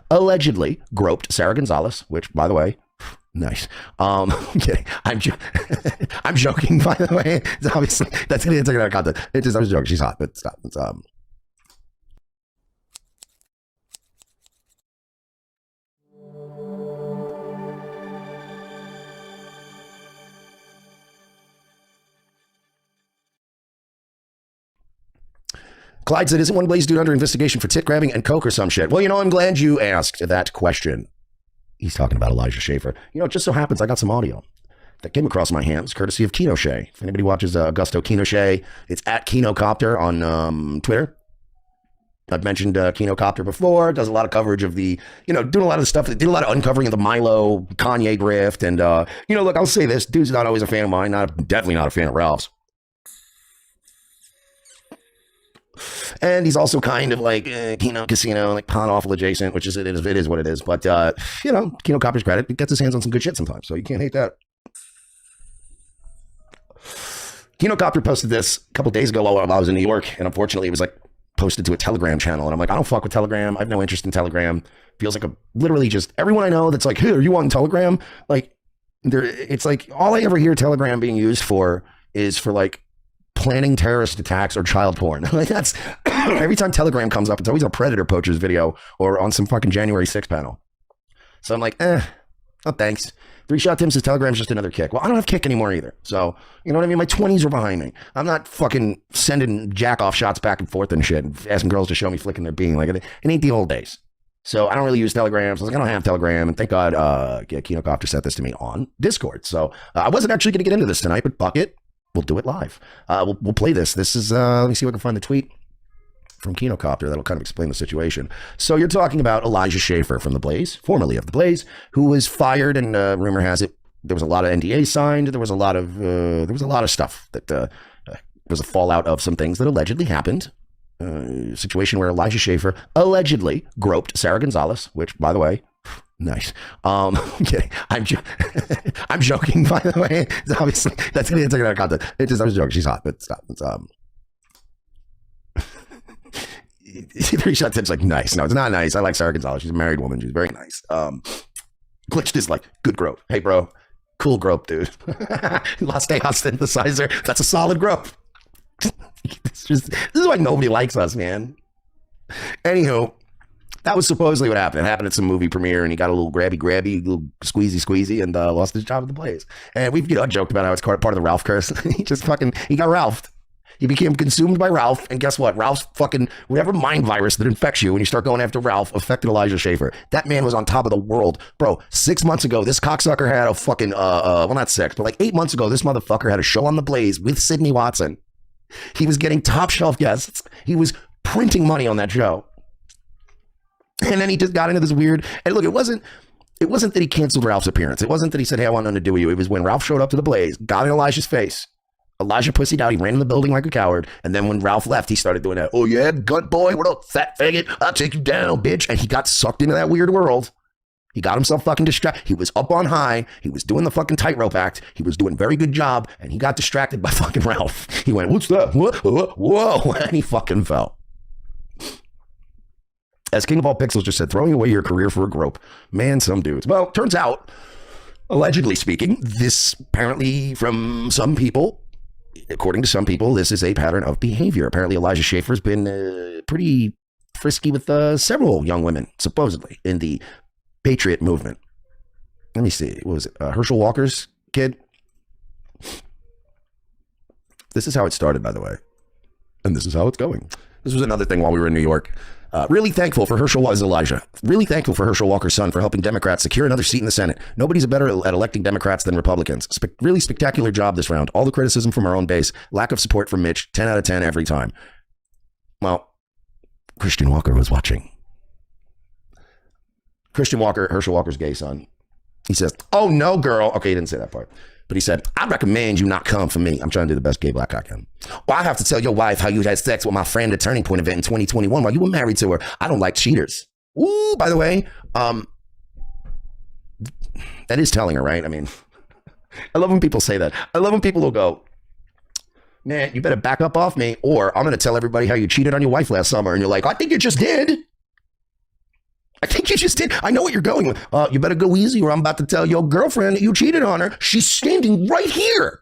allegedly groped Sarah Gonzalez, which, by the way, nice. I'm kidding. I'm joking, by the way. It's obviously, that's going to take out of context. It's just, I was joking. She's hot, but stop. Clyde said, isn't one Blaze dude under investigation for tit grabbing and coke or some shit? Well, I'm glad you asked that question. He's talking about Elijah Schaffer. It just so happens I got some audio that came across my hands, courtesy of Kinoche. If anybody watches Augusto Kinoche, it's at Kinocopter on Twitter. I've mentioned Kinocopter before. Does a lot of coverage of the, doing a lot of the stuff. Did a lot of uncovering of the Milo Kanye grift. And, look, I'll say this. Dude's not always a fan of mine. Definitely not a fan of Ralph's. And he's also kind of like Kino Casino, like pawn awful adjacent, which is it is what it is. But Kino Copper's credit, he gets his hands on some good shit sometimes, so you can't hate that. Kino Copper posted this a couple days ago while I was in New York, and unfortunately, it was like posted to a Telegram channel, and I'm like, I don't fuck with Telegram. I have no interest in Telegram. Feels like literally just everyone I know that's like, hey, are you on Telegram? Like, it's like all I ever hear Telegram being used for is for like planning terrorist attacks or child porn. Like that's every time Telegram comes up, it's always a Predator poachers video or on some fucking January 6th panel. So I'm like, no thanks. 3-Shot Tim says Telegram's just another kick. Well, I don't have kick anymore either. So, you know what I mean? My 20s are behind me. I'm not fucking sending jack off shots back and forth and shit and asking girls to show me flicking their bean. Like it ain't the old days. So I don't really use Telegram. So I was like, I don't have Telegram. And thank God Kinocopter sent this to me on Discord. So I wasn't actually going to get into this tonight, but fuck it. We'll do it live. We'll play this. This is, let me see if I can find the tweet from Kinocopter that'll kind of explain the situation. So you're talking about Elijah Schaffer from The Blaze, formerly of The Blaze, who was fired, and rumor has it there was a lot of NDAs signed. There was a lot of stuff that was a fallout of some things that allegedly happened. Situation where Elijah Schaffer allegedly groped Sarah Gonzalez, which, by the way, nice. I'm kidding. I'm joking, by the way. It's obviously, that's going to take out of context. I was joking. She's hot, but stop. 3-Shot Tim's like, nice. No, it's not nice. I like Sarah Gonzalez. She's a married woman. She's very nice. Glitched is like, good grope. Hey, bro. Cool grope, dude. Last day synthesizer. That's a solid grope. This is why nobody likes us, man. Anywho, that was supposedly what happened. It happened at some movie premiere, and he got a little grabby, a little squeezy, and lost his job at The Blaze. And we've joked about how it's part of the Ralph curse. He got Ralphed. He became consumed by Ralph, and guess what? Ralph's fucking, whatever mind virus that infects you when you start going after Ralph affected Elijah Schaffer. That man was on top of the world. Bro, 6 months ago, this cocksucker had a fucking, well, not 6, but like 8 months ago, this motherfucker had a show on The Blaze with Sydney Watson. He was getting top shelf guests. He was printing money on that show. And then he just got into this weird, and look, it wasn't that he canceled Ralph's appearance. It wasn't that he said, hey, I want nothing to do with you. It was when Ralph showed up to The Blaze, got in Elijah's face. Elijah pussied out. He ran in the building like a coward. And then when Ralph left, he started doing that. Oh, yeah, gut boy. What up, fat faggot? I'll take you down, bitch. And he got sucked into that weird world. He got himself fucking distracted. He was up on high. He was doing the fucking tightrope act. He was doing a very good job. And he got distracted by fucking Ralph. He went, what's that? Whoa. And he fucking fell. As King of All Pixels just said, throwing away your career for a grope. Man, some dudes. Well, turns out, allegedly speaking, this apparently from some people, according to some people, this is a pattern of behavior. Apparently, Elijah Schaffer's been pretty frisky with several young women, supposedly, in the Patriot movement. Let me see. What was it? Herschel Walker's kid? This is how it started, by the way. And this is how it's going. This was another thing while we were in New York. Really thankful for Elijah. Really thankful for Herschel Walker's son for helping Democrats secure another seat in the Senate. Nobody's better at electing Democrats than Republicans. Really spectacular job this round. All the criticism from our own base. Lack of support from Mitch. 10 out of 10 every time. Well, Christian Walker was watching. Christian Walker, Herschel Walker's gay son. He says, oh no, girl. Okay, he didn't say that part. But he said, I recommend you not come for me. I'm trying to do the best gay black I can. Well, I have to tell your wife how you had sex with my friend at Turning Point event in 2021 while you were married to her. I don't like cheaters. Ooh, by the way, that is telling her, right? I mean, I love when people say that. I love when people will go, man, you better back up off me, or I'm going to tell everybody how you cheated on your wife last summer. And you're like, I think you just did. I think you just did. I know what you're going with. You better go easy or I'm about to tell your girlfriend that you cheated on her. She's standing right here.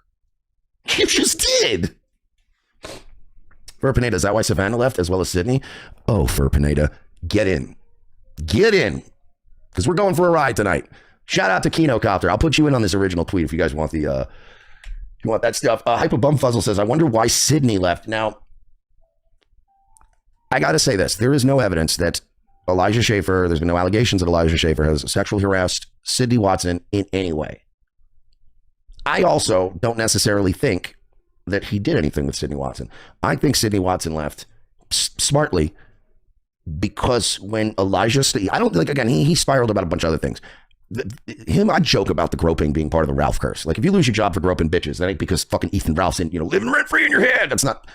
You just did. Fur Pineda, is that why Savannah left as well as Sydney? Oh, Fur Pineda, get in. Get in. Because we're going for a ride tonight. Shout out to Kinocopter. I'll put you in on this original tweet if you guys want the you want that stuff. Hyper Bumfuzzle says, I wonder why Sydney left. Now, I gotta say this. There is no evidence that Elijah Schaffer, there's been no allegations that Elijah Schaffer has sexually harassed Sydney Watson in any way. I also don't necessarily think that he did anything with Sydney Watson. I think Sydney Watson left smartly because when Elijah, I don't like, again, he spiraled about a bunch of other things. I joke about the groping being part of the Ralph curse. Like, if you lose your job for groping bitches, that ain't because fucking Ethan Ralph's in, living rent free in your head. That's not,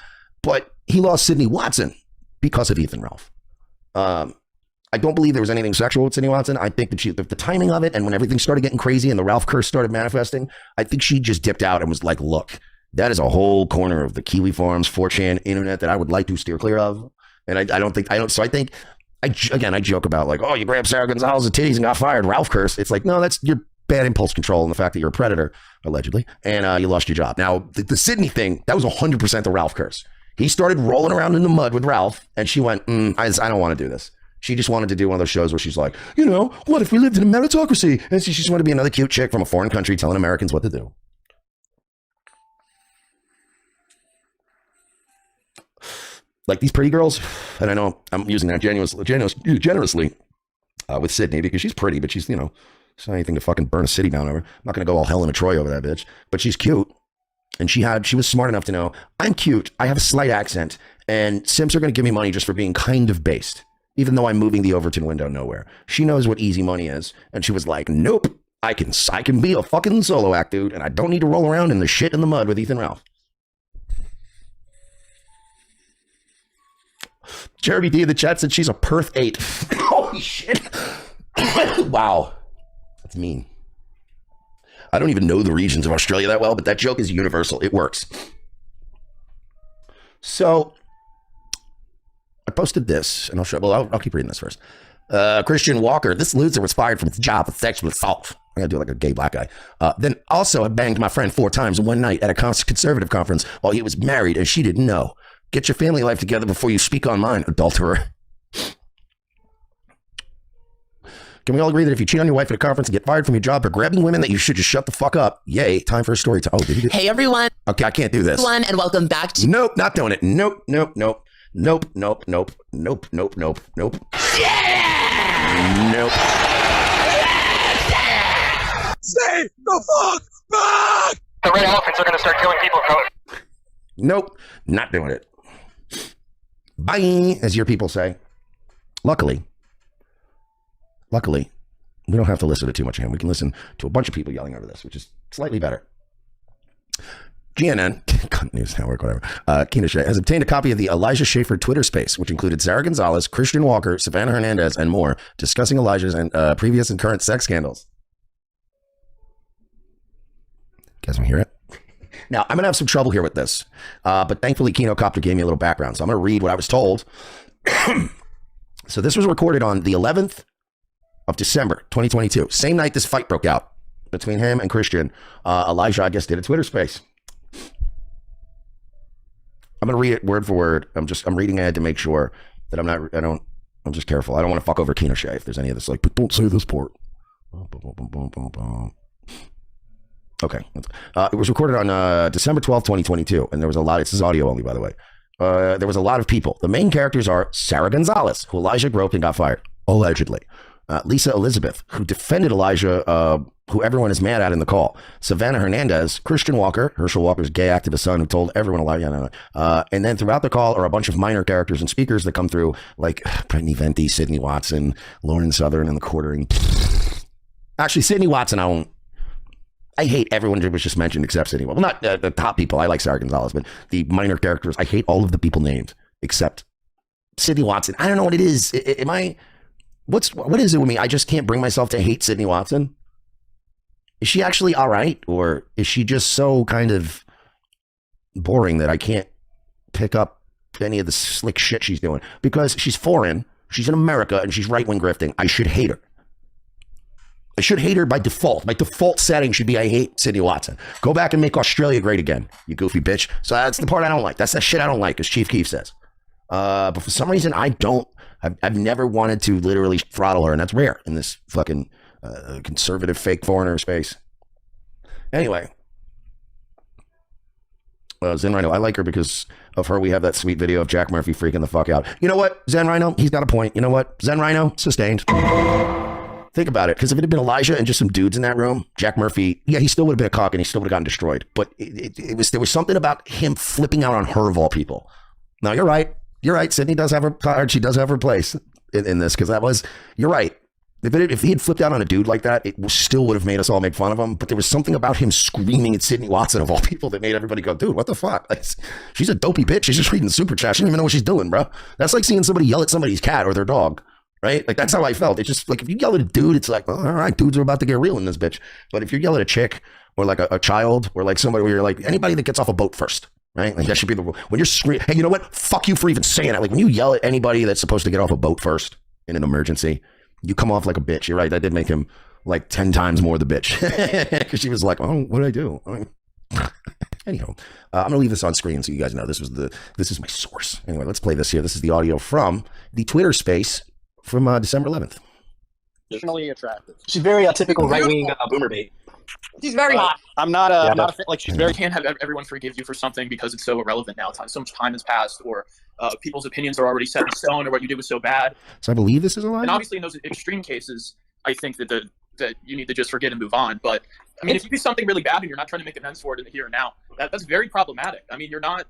but he lost Sydney Watson because of Ethan Ralph. I don't believe there was anything sexual with Sydney Watson. I think that the timing of it and when everything started getting crazy and the Ralph curse started manifesting, I think she just dipped out and was like, look, that is a whole corner of the Kiwi Farms, 4chan internet that I would like to steer clear of. And I joke about like, oh, you grabbed Sarah Gonzalez's titties and got fired, Ralph curse. It's like, no, that's your bad impulse control and the fact that you're a predator, allegedly, and you lost your job. Now, the Sydney thing, that was 100% the Ralph curse. He started rolling around in the mud with Ralph, and she went, I don't want to do this. She just wanted to do one of those shows where she's like, what if we lived in a meritocracy? And she just wanted to be another cute chick from a foreign country telling Americans what to do. Like these pretty girls, and I know I'm using that generously with Sydney because she's pretty, but she's, it's not anything to fucking burn a city down over. I'm not going to go all hell in a Troy over that bitch, but she's cute. And she was smart enough to know, I'm cute, I have a slight accent, and simps are going to give me money just for being kind of based, even though I'm moving the Overton window nowhere. She knows what easy money is, and she was like, nope, I can be a fucking solo act, dude, and I don't need to roll around in the shit in the mud with Ethan Ralph. Jeremy D in the chat said she's a Perth 8. Holy shit. Wow. That's mean. I don't even know the regions of Australia that well, but that joke is universal. It works. So I posted this, and I'll keep reading this first. Christian Walker, this loser was fired from his job for sexual assault. I'm going to do like a gay black guy. Then also I banged my friend 4 times in one night at a conservative conference while he was married, and she didn't know. Get your family life together before you speak online, adulterer. Can we all agree that if you cheat on your wife at a conference and get fired from your job for grabbing women, that you should just shut the fuck up? Yay, time for a story time. Oh, did you do? Hey, everyone. Okay, I can't do this. Everyone, and welcome back to... Nope, not doing it. Nope. Yeah! Nope. Stay the fuck back! The red elephants are going to start killing people. Nope, not doing it. Bye, as your people say. Luckily, we don't have to listen to too much of him. We can listen to a bunch of people yelling over this, which is slightly better. GNN, News Network, whatever, Kinochet has obtained a copy of the Elijah Schaffer Twitter space, which included Sarah Gonzalez, Christian Walker, Savannah Hernandez, and more, discussing Elijah's and previous and current sex scandals. You guys want to hear it? Now, I'm going to have some trouble here with this, but thankfully Kinocopter gave me a little background, so I'm going to read what I was told. So this was recorded on the 11th of December, 2022. Same night this fight broke out between him and Christian. Elijah, I guess, did a Twitter space. I'm going to read it word for word. I'm reading ahead to make sure that I'm just careful. I don't want to fuck over Kinochet if there's any of this, like, but don't say this part. Okay. It was recorded on December 12th, 2022, and there was a lot. This is audio only, by the way. There was a lot of people. The main characters are Sarah Gonzalez, who Elijah groped and got fired, allegedly. Lisa Elizabeth, who defended Elijah, who everyone is mad at in the call. Savannah Hernandez, Christian Walker, Herschel Walker's gay activist son, who told everyone Elijah. And then throughout the call are a bunch of minor characters and speakers that come through, like Brittany Venti, Sydney Watson, Lauren Southern, and the quartering. Actually, Sydney Watson, I hate everyone who was just mentioned except Sydney. Well, not the top people. I like Sarah Gonzalez, but the minor characters, I hate all of the people named except Sydney Watson. I don't know what it is. What is it with me? I just can't bring myself to hate Sydney Watson. Is she actually all right? Or is she just so kind of boring that I can't pick up any of the slick shit she's doing? Because she's foreign. She's in America and she's right-wing grifting. I should hate her. I should hate her by default. My default setting should be I hate Sydney Watson. Go back and make Australia great again, you goofy bitch. So that's the part I don't like. That's the shit I don't like, as Chief Keef says. But for some reason, I don't. I've never wanted to literally throttle her, and that's rare in this fucking conservative fake foreigner space. Anyway. Zen Rhino, I like her because of her. We have that sweet video of Jack Murphy freaking the fuck out. You know what, Zen Rhino? He's got a point. You know what? Zen Rhino, sustained. Think about it, because if it had been Elijah and just some dudes in that room, Jack Murphy, yeah, he still would have been a cock and he still would have gotten destroyed. But there was something about him flipping out on her of all people. Now, you're right. You're right. Sydney does have her card. She does have her place in this, because you're right. If he had flipped out on a dude like that, it still would have made us all make fun of him. But there was something about him screaming at Sydney Watson of all people that made everybody go, dude, what the fuck? Like, she's a dopey bitch. She's just reading the super chat. She don't even know what she's doing, bro. That's like seeing somebody yell at somebody's cat or their dog, right? Like, that's how I felt. It's just like, if you yell at a dude, it's like, well, all right, dudes are about to get real in this bitch. But if you yell at a chick or like a child or like somebody where you're like, anybody that gets off a boat first, right? Like, that should be the rule. When you're screaming, hey, you know what? Fuck you for even saying that. Like, when you yell at anybody that's supposed to get off a boat first in an emergency, you come off like a bitch. You're right. That did make him like 10 times more the bitch. Because she was like, oh, what did I do? Anyhow, I'm going to leave this on screen so you guys know this is my source. Anyway, let's play this here. This is the audio from the Twitter space from December 11th. Traditionally attractive. She's very typical right-wing boomer bait. She's very hot. I'm not a fan. Like, she's very can't have everyone forgive you for something because it's so irrelevant now. So much time has passed, or people's opinions are already set in stone, or what you did was so bad. So I believe this is a lie. And obviously, in those extreme cases, I think that that you need to just forget and move on. But I mean, if you do something really bad and you're not trying to make amends for it in the here and now, that's very problematic. I mean, you're not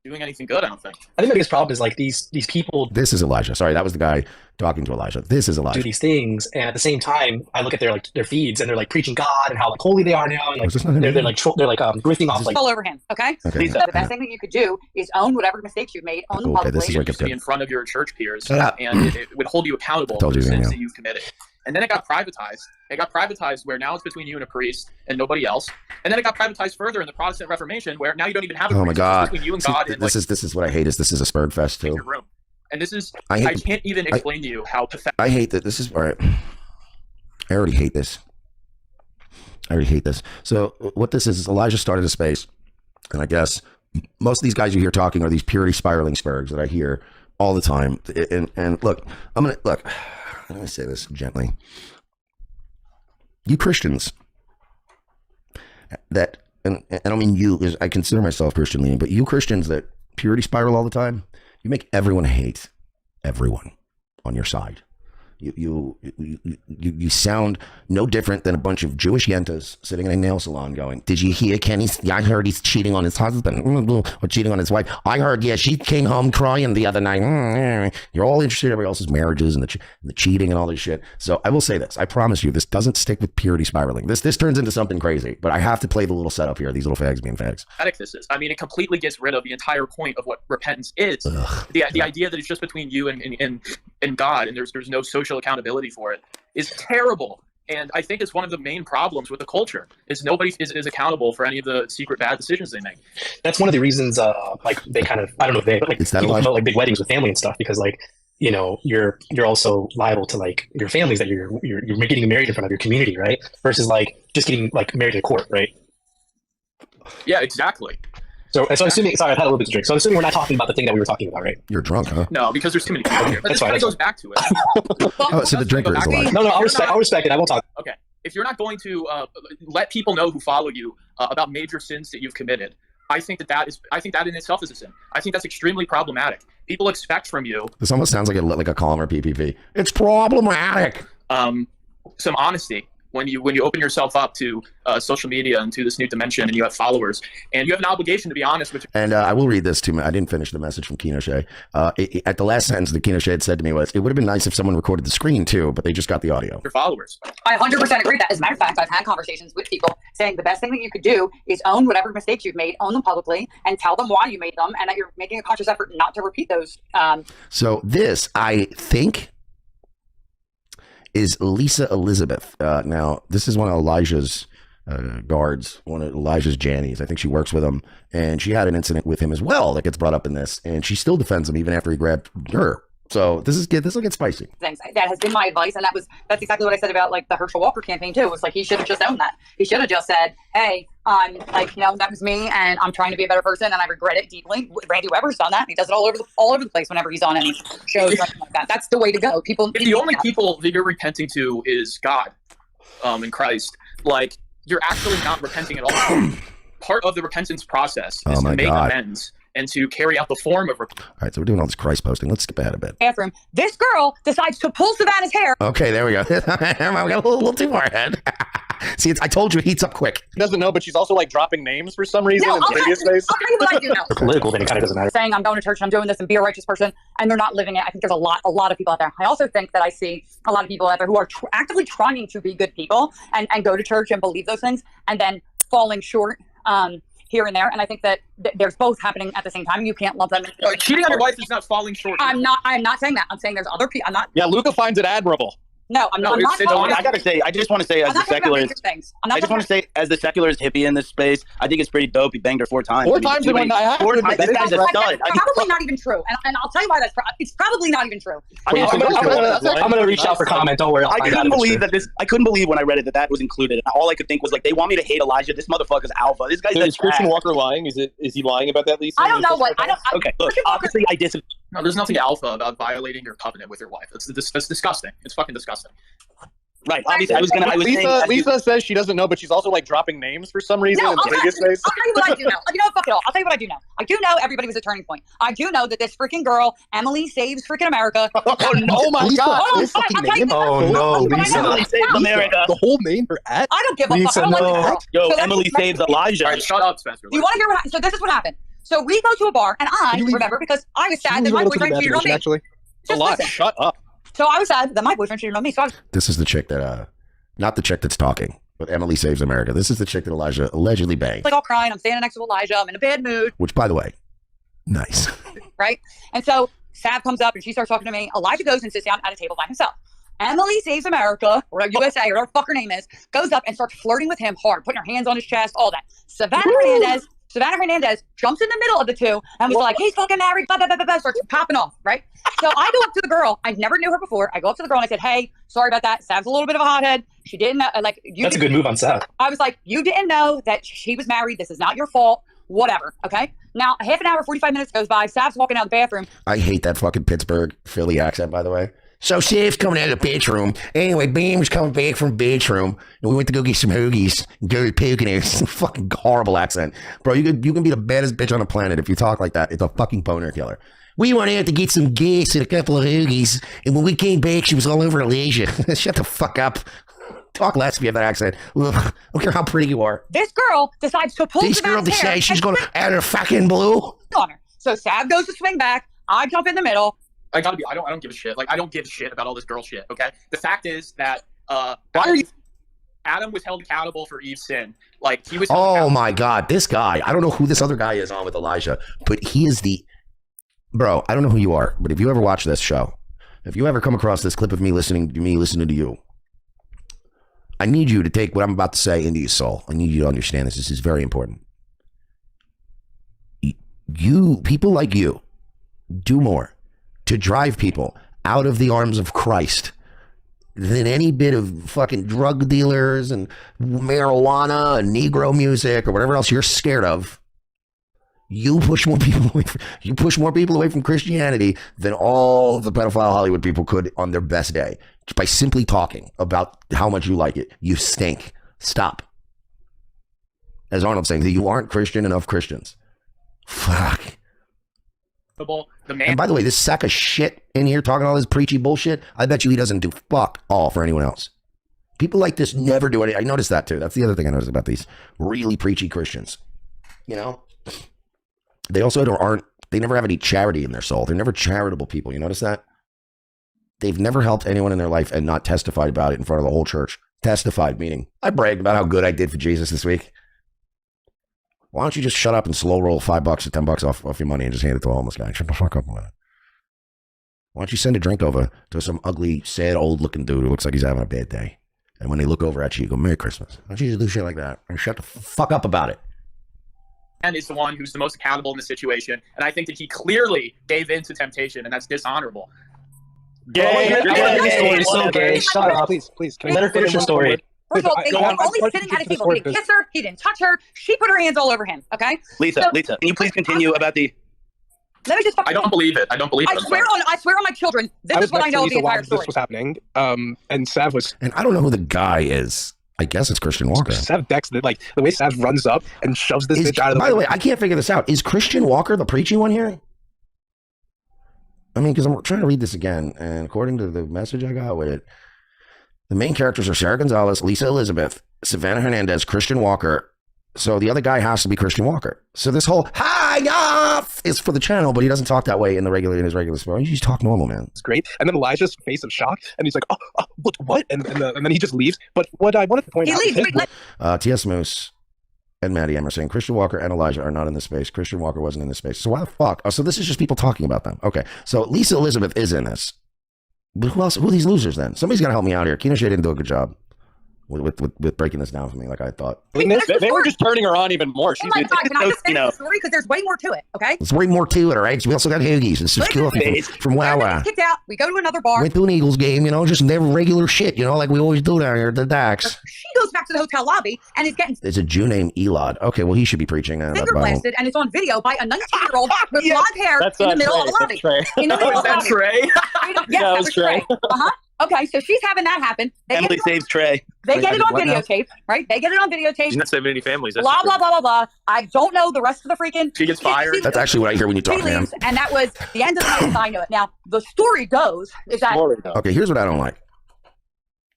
doing anything good, I don't think. I think the biggest problem is like these people. This is Elijah. Sorry, that was the guy talking to Elijah. This is Elijah. Do these things, and at the same time, I look at their feeds, and they're like preaching God and how like holy they are now, and like they're grifting off like all over him. Okay. Okay. The best thing that you could do is own whatever mistakes you've made, own them Okay, this publicly. is where it gets Be good. in front of your church peers, and it would hold you accountable for the sins that you've committed. And then it got privatized. It got privatized where now it's between you and a priest and nobody else. And then it got privatized further in the Protestant Reformation where now you don't even have a priest. Oh my God. It's between you and God. And, this is what I hate. Is this is a Spurg fest too. your room. And this is I can't even explain to you how pathetic. I hate that. This is all right. I already hate this. So what this is Elijah started a space, and I guess most of these guys you hear talking are these purity spiraling Spurgs that I hear all the time. And look, I'm gonna say this gently. You Christians that, and I don't mean you, because I consider myself Christian leaning, but you Christians that purity spiral all the time, you make everyone hate everyone on your side. You sound no different than a bunch of Jewish yentas sitting in a nail salon going, did you hear Kenny? I heard he's cheating on his husband or cheating on his wife. I heard, yeah, she came home crying the other night. You're all interested in everybody else's marriages and the cheating and all this shit. So I will say this. I promise you, this doesn't stick with purity spiraling. This turns into something crazy, but I have to play the little setup here. These little fags being fags. This is. I mean, it completely gets rid of the entire point of what repentance is. The idea that it's just between you and God, and there's no social accountability for it, is terrible. And I think it's one of the main problems with the culture is nobody is accountable for any of the secret bad decisions they make. That's one of the reasons like they kind of, I don't know if they, but like people promote like big weddings with family and stuff, because like, you know, you're also liable to like your families that you're getting married in front of your community, right? Versus like just getting like married in court, right? Yeah, exactly. So assuming, sorry, I've had a little bit to drink. So I'm assuming we're not talking about the thing that we were talking about, right? You're drunk, huh? No, because there's too many people here. But this kind of goes back to it. Oh, so the drinker is alive. No, I'll respect it. I won't talk. Okay. If you're not going to let people know who follow you about major sins that you've committed, I think that in itself is a sin. I think that's extremely problematic. People expect from you. This almost sounds like a column or PPP. It's problematic. Some honesty. When you open yourself up to social media and to this new dimension, and you have followers, and you have an obligation to be honest with. And I will read this too. I didn't finish the message from Kino Shea. At the last sentence that Kino Shea had said to me was, "It would have been nice if someone recorded the screen too, but they just got the audio." Your followers. I 100% agree with that. As a matter of fact, I've had conversations with people saying the best thing that you could do is own whatever mistakes you've made, own them publicly, and tell them why you made them, and that you're making a conscious effort not to repeat those. So this, I think, is Lisa Elizabeth. Now, this is one of Elijah's guards, one of Elijah's Jannies. I think she works with him, and she had an incident with him as well that gets brought up in this, and she still defends him even after he grabbed her So this will get spicy. Things that has been my advice, and that's exactly what I said about like the Herschel Walker campaign too. It was like he should have just owned that. He should have just said, "Hey, I'm like, that was me, and I'm trying to be a better person, and I regret it deeply." Randy Weber's done that. He does it all over the place whenever he's on any shows or something like that. That's the way to go. People. If the only people that you're repenting to is God, in Christ, like you're actually not repenting at all. Part of the repentance process is to make amends and to carry out the form of repentance. All right, so we're doing all this Christ posting. Let's skip ahead a bit. Bathroom. This girl decides to pull Savannah's hair. Okay, there we go. We got a little too far ahead. See, I told you it heats up quick. She doesn't know, but she's also like dropping names for some reason in previous days. I'll tell you what I do know. For political, then it kind of doesn't matter. Saying I'm going to church and I'm doing this and be a righteous person, and they're not living it. I think there's a lot of people out there. I also think that I see a lot of people out there who are actively trying to be good people and go to church and believe those things, and then falling short here and there. And I think that there's both happening at the same time. You can't love them. Cheating on your wife is not falling short. I'm not saying that. I'm saying there's other people. I'm not. Yeah, Luca finds it admirable. No, I'm not. I gotta say, I just want to say, as the secularist, as the secularist hippie in this space, I think it's pretty dope. He banged her 4 times. 4 times in one night. 4 times. This guy's a stud. That's probably not even true, and I'll tell you why it's probably not even true. I'm gonna reach out for comment. Don't worry. I couldn't believe that I couldn't believe when I read it that was included. And all I could think was like, they want me to hate Elijah. This motherfucker's alpha. This guy's. Is Christian Walker lying? Is he lying about that, Lisa? I don't know what. Okay, look. Obviously, I disagree. No, there's nothing alpha about violating your covenant with your wife. That's disgusting. It's fucking disgusting. Right. Obviously, I was saying. Lisa says she doesn't know, but she's also like dropping names for some reason in previous days. I'll tell you what I do know. You know what? Fuck it all. I'll tell you what I do know. I do know everybody was a turning point. I do know that this freaking girl, Emily Saves Freaking America. Oh my God! Oh no, Lisa. Emily Saves America. The whole name for at? I don't give a fuck. Yo, Emily Saves Elijah. All right, shut up, Spencer. You want to hear what happened? So this is what happened. So we go to a bar, and I remember because I was sad that my boyfriend cheated on me. Actually, a lot. Shut up. So I was sad that my boyfriend cheated on me. So this is the chick that, not the chick that's talking, but Emily Saves America. This is the chick that Elijah allegedly banged. Like all crying, I'm standing next to Elijah. I'm in a bad mood. Which, by the way, nice. Right? And so Sav comes up and she starts talking to me. Elijah goes and sits down at a table by himself. Emily Saves America, or USA, or whatever the fuck her name is, goes up and starts flirting with him hard, putting her hands on his chest, all that. Savannah Hernandez jumps in the middle of the two and was like, he's fucking married, blah, blah, blah, blah, starts popping off, right? So I go up to the girl. I never knew her before. I go up to the girl and I said, hey, sorry about that. Sav's a little bit of a hothead. She didn't know, like, that's a good move on Sav. I was like, you didn't know that she was married. This is not your fault. Whatever, okay? Now, a half an hour, 45 minutes goes by. Sav's walking out of the bathroom. I hate that fucking Pittsburgh, Philly accent, by the way. So Sav's coming out of the bedroom. Anyway, Beam was coming back from the bedroom, and we went to go get some hoagies and go to Poconos. Fucking horrible accent. Bro, you can be the baddest bitch on the planet if you talk like that. It's a fucking boner killer. We went out to get some gas and a couple of hoagies, and when we came back, she was all over Elijah. Shut the fuck up. Talk less if you have that accent. Ugh, I don't care how pretty you are. This girl decides to pull This girl decides she's going out of fucking blue. On her. So Sav goes to swing back. I jump in the middle. I don't give a shit. Like, I don't give a shit about all this girl shit, okay? The fact is that Adam was held accountable for Eve's sin. Like, he was Oh my God, this guy. I don't know who this other guy is on with Elijah, but he is bro, I don't know who you are, but if you ever watch this show, if you ever come across this clip of me listening to you, I need you to take what I'm about to say into your soul. I need you to understand this. This is very important. People like you, do more to drive people out of the arms of Christ than any bit of fucking drug dealers and marijuana and Negro music or whatever else you're scared of. You push more people away from Christianity than all the pedophile Hollywood people could on their best day. Just by simply talking about how much you like it. You stink. Stop. As Arnold's saying, that you aren't Christian enough Christians. Fuck. And by the way, this sack of shit in here talking all this preachy bullshit, I bet you he doesn't do fuck all for anyone else. People like this never do anything. I noticed that too. That's the other thing I noticed about these really preachy Christians. You know? They also they never have any charity in their soul. They're never charitable people. You notice that? They've never helped anyone in their life and not testified about it in front of the whole church. Testified, meaning I bragged about how good I did for Jesus this week. Why don't you just shut up and slow roll $5 or $10 off your money and just hand it to a homeless guy? Shut the fuck up with it. Why don't you send a drink over to some ugly, sad, old-looking dude who looks like he's having a bad day? And when they look over at you, you go, Merry Christmas. Why don't you just do shit like that? And shut the fuck up about it. And is the one who's the most accountable in the situation. And I think that he clearly gave in to temptation, and that's dishonorable. Gay. Story so gay. Shut up. Please. Let her finish her story. First of all, they were only sitting at a table. He didn't kiss her. He didn't touch her. She put her hands all over him. Okay. Lisa, can you please continue about the? Let me just. I don't believe it. I don't believe it. I swear on my children. This is what I know of the entire story. This was happening. And Sav was. And I don't know who the guy is. I guess it's Christian Walker. Sav decks like the way Sav runs up and shoves this bitch out of the way. By the way, I can't figure this out. Is Christian Walker the preachy one here? I mean, because I'm trying to read this again, and according to the message I got with it, the main characters are Sarah Gonzalez, Lisa Elizabeth, Savannah Hernandez, Christian Walker. So the other guy has to be Christian Walker. So this whole hi off is for the channel, but he doesn't talk that way in his regular speech. He just talk normal, man. It's great. And then Elijah's face of shock, and he's like, what? And then he just leaves. But what I wanted to point out, T.S. Moose and Maddie M are saying Christian Walker and Elijah are not in this space. Christian Walker wasn't in this space. So why the fuck? Oh, so this is just people talking about them. Okay. So Lisa Elizabeth is in this. But who else? Who are these losers then? Somebody's got to help me out here. Kino Shea didn't do a good job with breaking this down for me like I thought. They were just turning her on even more. Oh my God, can I just finish the story? Because there's way more to it, okay? There's way more to it, all right? So we also got Hoogies and some coffee from Wawa. Kicked out. We go to another bar. Went to an Eagles game, just never regular shit, like we always do down here at the docks. She goes back to the hotel lobby and is getting... There's a Jew named Elad. Okay, well, he should be preaching. Finger blasted, and it's on video by a 19-year-old with blonde hair in the middle of the lobby. In the middle of the lobby. Trey? Yes, that was Trey. Okay, so she's having that happen. Emily saves Trey. They get it on videotape, right? They get it on videotape. She's not saving any families. Blah, blah, blah, blah, blah. I don't know the rest of the freaking... She gets fired. That's actually what I hear when you talk, man. And that was the end of the night as I know it. Now, the story goes is that... Okay, here's what I don't like.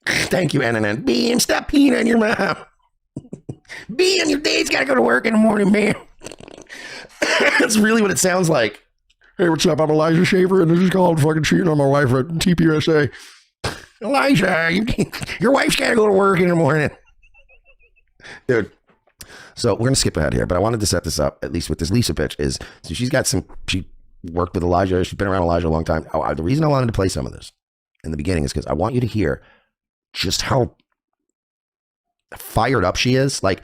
Thank you, NNN. Beam, stop peeing on your mom. Beam, your dad's got to go to work in the morning, man. That's really what it sounds like. Hey, what's up? I'm Elijah Shaffer, and this is called fucking cheating on my wife at TPUSA. Elijah, your wife's got to go to work in the morning. Dude. So we're going to skip ahead here, but I wanted to set this up, at least with this Lisa bitch, so she worked with Elijah. She's been around Elijah a long time. The reason I wanted to play some of this in the beginning is because I want you to hear just how fired up she is. Like,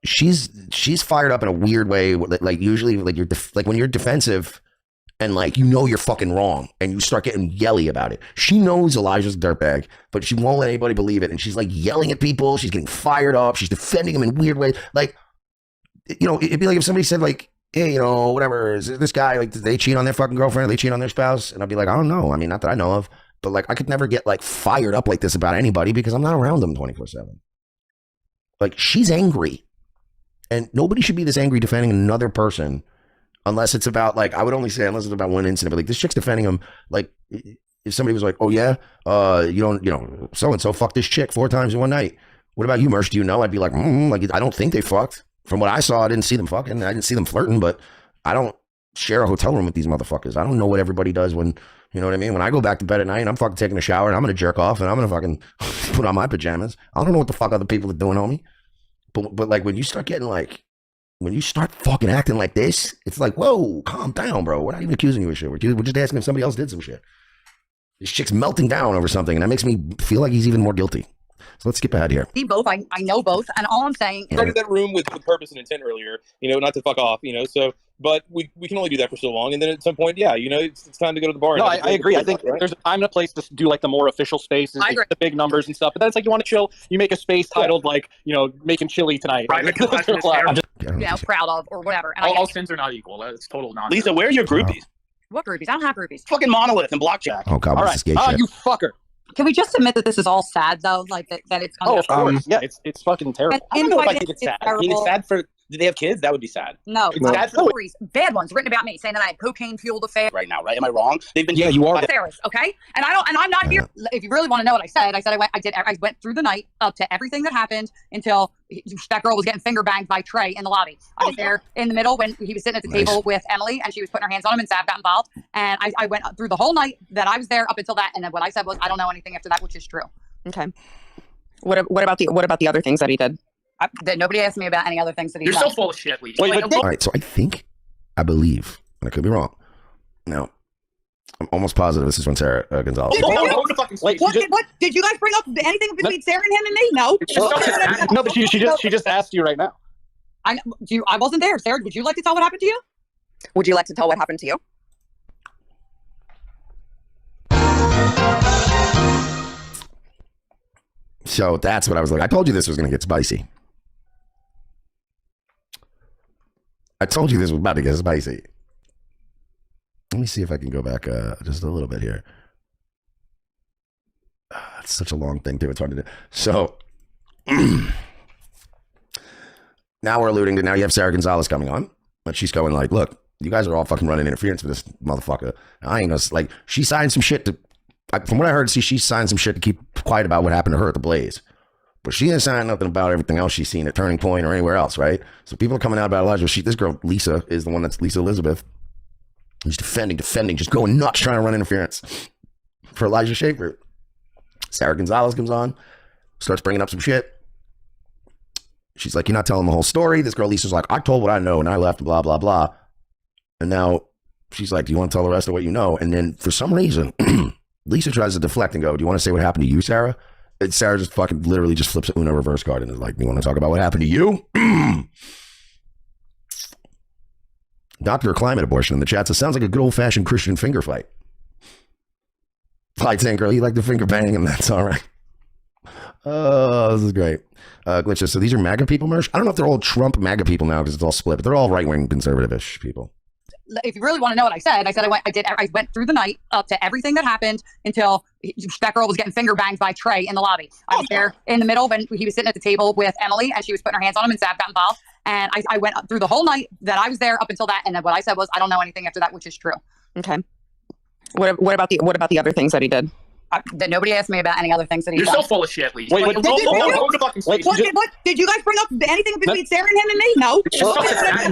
she's fired up in a weird way. Like usually, like when you're defensive and you're fucking wrong and you start getting yelly about it. She knows Elijah's a dirtbag, but she won't let anybody believe it. And she's yelling at people. She's getting fired up. She's defending him in weird ways. It'd be like if somebody said hey, whatever, is this guy, did they cheat on their fucking girlfriend? Or they cheat on their spouse? And I'd be like, I don't know. I mean, not that I know of, but I could never get fired up like this about anybody because I'm not around them 24/7. She's angry, and nobody should be this angry defending another person unless it's about unless it's about one incident. But this chick's defending him. If somebody was oh yeah, so and so fucked this chick 4 times in one night. What about you, Mersh? Do you know? I'd be I don't think they fucked. From what I saw, I didn't see them fucking. I didn't see them flirting, but I don't share a hotel room with these motherfuckers. I don't know what everybody does when, you know what I mean? When I go back to bed at night and I'm fucking taking a shower and I'm going to jerk off and I'm going to fucking put on my pajamas. I don't know what the fuck other people are doing, homie. But when you start getting when you start fucking acting like this, it's whoa, calm down, bro. We're not even accusing you of shit. We're just asking if somebody else did some shit. This chick's melting down over something, and that makes me feel like he's even more guilty. So let's skip ahead here. See both. I know both, and all I'm saying. I started that room with purpose and intent earlier. Not to fuck off. So, but we can only do that for so long, and then at some point, yeah, it's time to go to the bar. No, I agree. I think there's a time and a place to do the more official spaces, the big numbers and stuff. But then it's you want to chill. You make a space titled making chili tonight. Right. Proud of or whatever. And all sins are not equal. It's total nonsense. Lisa, where are your groupies? What groupies? I don't have groupies. Fucking Monolith and Blockjack. Oh God, what's this gay shit? You fucker. Can we just admit that this is all sad though? That it's. Of course. Yeah, it's fucking terrible. I don't know if I think it's sad. I mean, it's sad for. Did they have kids? That would be sad. No, it's sad stories, bad ones written about me, saying that I had cocaine-fueled affair. Right now, right? Am I wrong? They've been. Yeah, you are. Affairs, okay? And I'm not here. If you really want to know what I said I went through the night up to everything that happened until that girl was getting finger banged by Trey in the lobby. I was there in the middle when he was sitting at the table with Emily, and she was putting her hands on him, and Sav got involved. And I went through the whole night that I was there up until that, and then what I said was I don't know anything after that, which is true. Okay. What about the other things that he did? Nobody asked me about any other things that he You're done. so full of shit, Lee. All right, so I believe, and I could be wrong. Now, I'm almost positive this is when Sarah Gonzalez. What did you guys bring up anything between Sarah and him and me? No. No, but she just asked you right now. I wasn't there. Sarah, would you like to tell what happened to you? Would you like to tell what happened to you? So that's what I was like. I told you this was going to get spicy. I told you this was about to get spicy. Let me see if I can go back just a little bit here. It's such a long thing, too. It's hard to do. So now we're alluding to, now you have Sarah Gonzalez coming on. But she's going like, look, you guys are all fucking running interference with this motherfucker. I ain't gonna, like, she signed some shit to, from what I heard, she signed some shit to keep quiet about what happened to her at the Blaze. But she didn't sign nothing about everything else she's seen at Turning Point or anywhere else, right? So people are coming out about Elijah. This girl, Lisa, is the one that's Lisa Elizabeth. She's defending, just going nuts, trying to run interference for Elijah Schaffer. Sarah Gonzalez comes on, starts bringing up some shit. She's like, you're not telling the whole story. This girl, Lisa's like, I told what I know and I left, blah, blah, blah. And now she's like, do you want to tell the rest of what you know? And then for some reason, Lisa tries to deflect and go, do you want to say what happened to you, Sarah? And Sarah just fucking literally just flips a Uno reverse card and is like, do you want to talk about what happened to you? Dr. Climate Abortion in the chat says, sounds like a good old-fashioned Christian finger fight. Fight saying, girl, you like to finger bang, and that's all right. Oh, this is great. Glitches. So these are MAGA people, Mersh? I don't know if they're all Trump MAGA people now because it's all split, but they're all right-wing conservative-ish people. If you really want to know what I said I went through the night up to everything that happened until that girl was getting finger banged by Trey in the lobby. I was there in the middle when he was sitting at the table with Emily and she was putting her hands on him and Sav got involved. And I went up through the whole night that I was there up until that. And then what I said was, I don't know anything after that, which is true. Okay. What about the other things that he did? That nobody asked me about any other things that he You're done. so full of shit, Lee. Wait, What did you guys bring up anything between Sarah and him and me? No.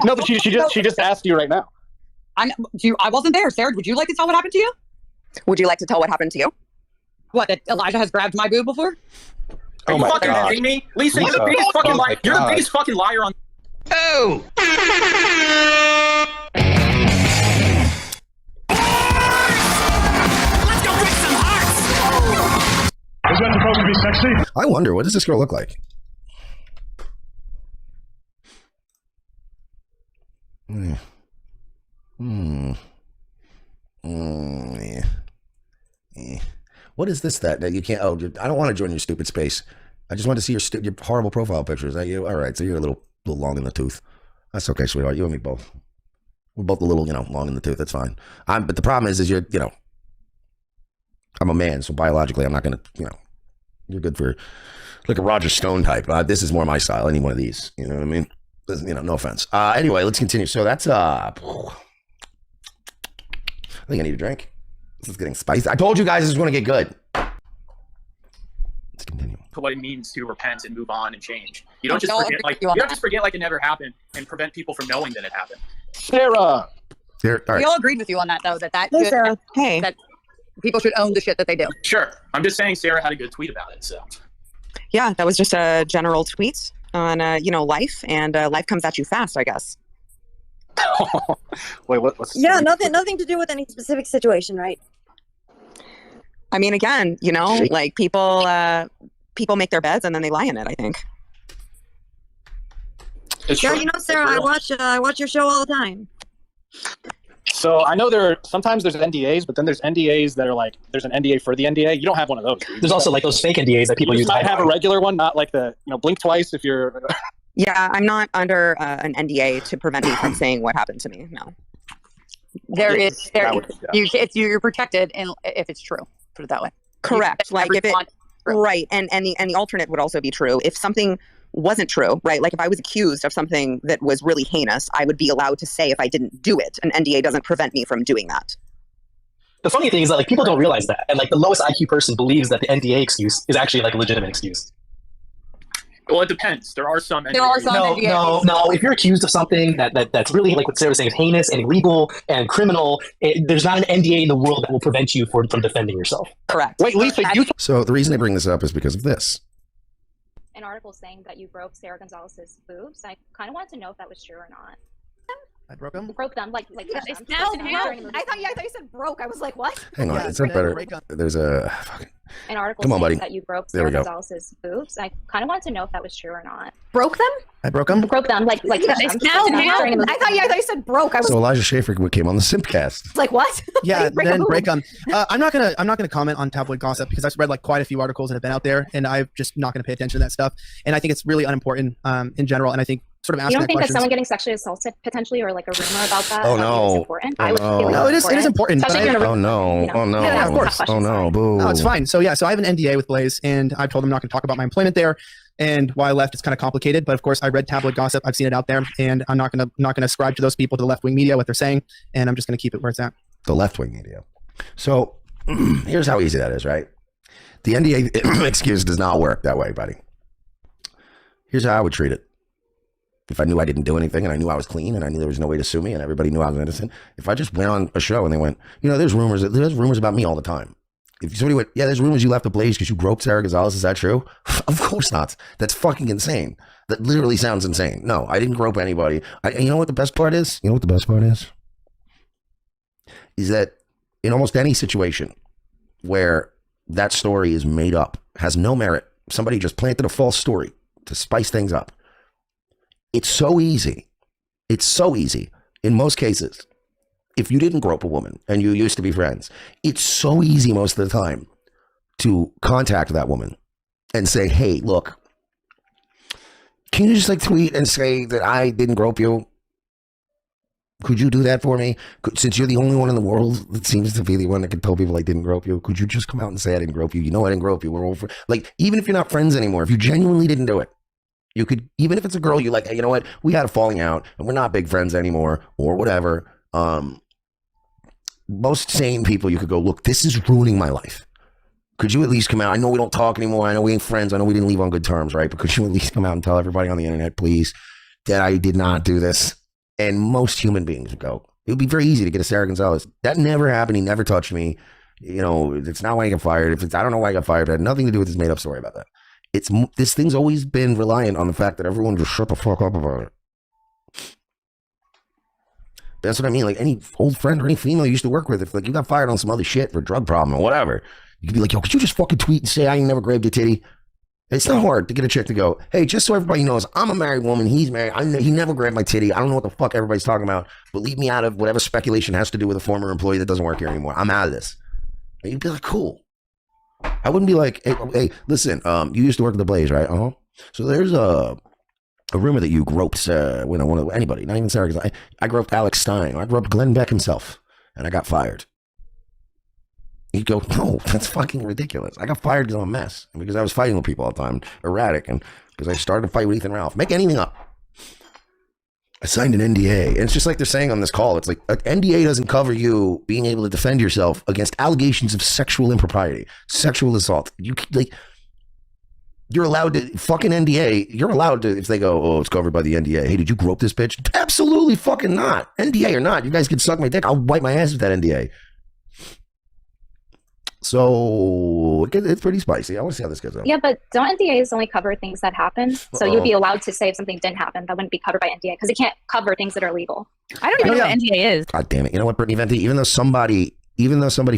No, but she just asked you right now. I wasn't there. Sarah, would you like to tell what happened to you? Would you like to tell what happened to you? What, that Elijah has grabbed my boob before? Are you fucking kidding me? Lisa, you're the biggest fucking liar. You're the biggest fucking liar on. Oh! Let's go break some hearts! Is that supposed to be sexy? I wonder, what does this girl look like? What is this that you can't? Oh, I don't want to join your stupid space. I just want to see your horrible profile pictures. Is that you? All right, so you're a little long in the tooth. That's okay, sweetheart. You and me both. We're both a little, long in the tooth. That's fine. But the problem is you're, I'm a man, so biologically I'm not gonna, you're good for like a Roger Stone type. This is more my style. Any one of these, you know what I mean? No offense. Anyway, let's continue. So that's I think I need a drink. This is getting spicy. I told you guys this is going to get good. Let's continue. What it means to repent and move on and change. You don't just forget you don't just forget like it never happened and prevent people from knowing that it happened. Sarah. All right. We all agreed with you on that, though. That people should own the shit that they do. Sure. I'm just saying Sarah had a good tweet about it. So. Yeah, that was just a general tweet on life, and life comes at you fast, I guess. Wait, what's nothing to do with any specific situation, right? I mean, again, like people make their beds and then they lie in it, I think. Sarah, I watch your show all the time. So I know sometimes there's NDAs, but then there's NDAs that are like, there's an NDA for the NDA. You don't have one of those. There's also like those fake NDAs that people use. You might have a regular one, not like the, blink twice if you're. Yeah, I'm not under an NDA to prevent me from saying what happened to me. No. You're protected if it's true. Put it that way. Correct. Like if it, right. And the alternate would also be true. If something wasn't true, right? Like if I was accused of something that was really heinous, I would be allowed to say if I didn't do it. An NDA doesn't prevent me from doing that. The funny thing is that people don't realize that. And the lowest IQ person believes that the NDA excuse is actually a legitimate excuse. Well, it depends. There are some NDAs. No. If you're accused of something that's really, like what Sarah was saying, is heinous and illegal and criminal, there's not an NDA in the world that will prevent you from defending yourself. Correct. Wait, Lisa, So the reason I bring this up is because of this. An article saying that you broke Sarah Gonzalez's boobs. I kind of wanted to know if that was true or not. I broke them. Broke them, like No, I thought you said broke. I was like, what? Hang on, it's not better. There's a an article Come on, buddy. that you broke There we Sarah go. Gonzalez's boobs. I kind of wanted to know if that was true or not. Broke them? I broke them. Broke them, like I thought you said broke. I was So Elijah Schaffer came on the Simpcast. like, what? Yeah, Break a then boob. break them. I'm not gonna comment on tabloid gossip because I've read like quite a few articles that have been out there, and I'm just not gonna pay attention to that stuff. And I think it's really unimportant in general. And I think sort of You asking don't think that questions. someone getting sexually assaulted potentially, or like a rumor about that? Oh, that no. is important? Oh, I would no. feel No, it is important. but Especially if I- you're in a Oh no! you know, Oh no! Yeah, of course. Oh no! Boo! No, it's fine. So yeah, so I have an NDA with Blaze, and I've told them I'm not going to talk about my employment there. And why I left, it's kind of complicated. But of course, I read tabloid gossip. I've seen it out there, and I'm not going to ascribe to those people, to the left wing media, what they're saying, and I'm just going to keep it where it's at. The left wing media. So here's how easy that is, right? The NDA excuse does not work that way, buddy. Here's how I would treat it. If I knew I didn't do anything and I knew I was clean and I knew there was no way to sue me and everybody knew I was innocent, if I just went on a show and they went, you know, there's rumors about me all the time. If somebody went, yeah, there's rumors you left the Blaze because you groped Sarah Gonzalez, is that true? Of course not. That's fucking insane. That literally sounds insane. No, I didn't grope anybody. You know what the best part is? You know what the best part is? Is that in almost any situation where that story is made up, has no merit, somebody just planted a false story to spice things up. It's so easy. It's so easy. In most cases, if you didn't grope a woman and you used to be friends, it's so easy most of the time to contact that woman and say, hey, look, can you just like tweet and say that I didn't grope you? Could you do that for me? Since you're the only one in the world that seems to be the one that can tell people I didn't grope you, could you just come out and say I didn't grope you? You know I didn't grope you. We're over. Like, even if you're not friends anymore, if you genuinely didn't do it, you could, even if it's a girl, you like, hey, you know what? We had a falling out and we're not big friends anymore or whatever. Most sane people, you could go, look, this is ruining my life. Could you at least come out? I know we don't talk anymore. I know we ain't friends. I know we didn't leave on good terms, right? But could you at least come out and tell everybody on the internet, please, that I did not do this? And most human beings would go, it would be very easy to get a Sarah Gonzalez. That never happened. He never touched me. You know, it's not why I got fired. If it's, I don't know why I got fired. It had nothing to do with this made up story about that. This thing's always been reliant on the fact that everyone just shut the fuck up about it. That's what I mean. Like any old friend or any female you used to work with, if like you got fired on some other shit for a drug problem or whatever, you could be like, yo, could you just fucking tweet and say I ain't never grabbed your titty? It's not hard to get a chick to go, hey, just so everybody knows, I'm a married woman. He's married. He never grabbed my titty. I don't know what the fuck everybody's talking about, but leave me out of whatever speculation has to do with a former employee that doesn't work here anymore. I'm out of this. And you'd be like, cool. I wouldn't be like, hey, listen, you used to work at the Blaze, right? Uh-huh. So there's a rumor that you groped anybody, not even Sarah. I groped Alex Stein. I groped Glenn Beck himself, and I got fired. You go, no, that's fucking ridiculous. I got fired because I'm a mess, and because I was fighting with people all the time, erratic, and because I started to fight with Ethan Ralph. Make anything up. I signed an NDA, and it's just like they're saying on this call. It's like an NDA doesn't cover you being able to defend yourself against allegations of sexual impropriety, sexual assault. You're allowed to fucking NDA. You're allowed to, if they go, oh, it's covered by the NDA. Hey, did you grope this bitch? Absolutely fucking not. NDA or not, you guys can suck my dick. I'll wipe my ass with that NDA. So it's pretty spicy. I want to see how this goes out. Yeah, but don't NDAs only cover things that happen? So you'd be allowed to say if something didn't happen, that wouldn't be covered by NDA because it can't cover things that are illegal. I don't even know what NDA is. God damn it. You know what, Brittany Venti? Even though somebody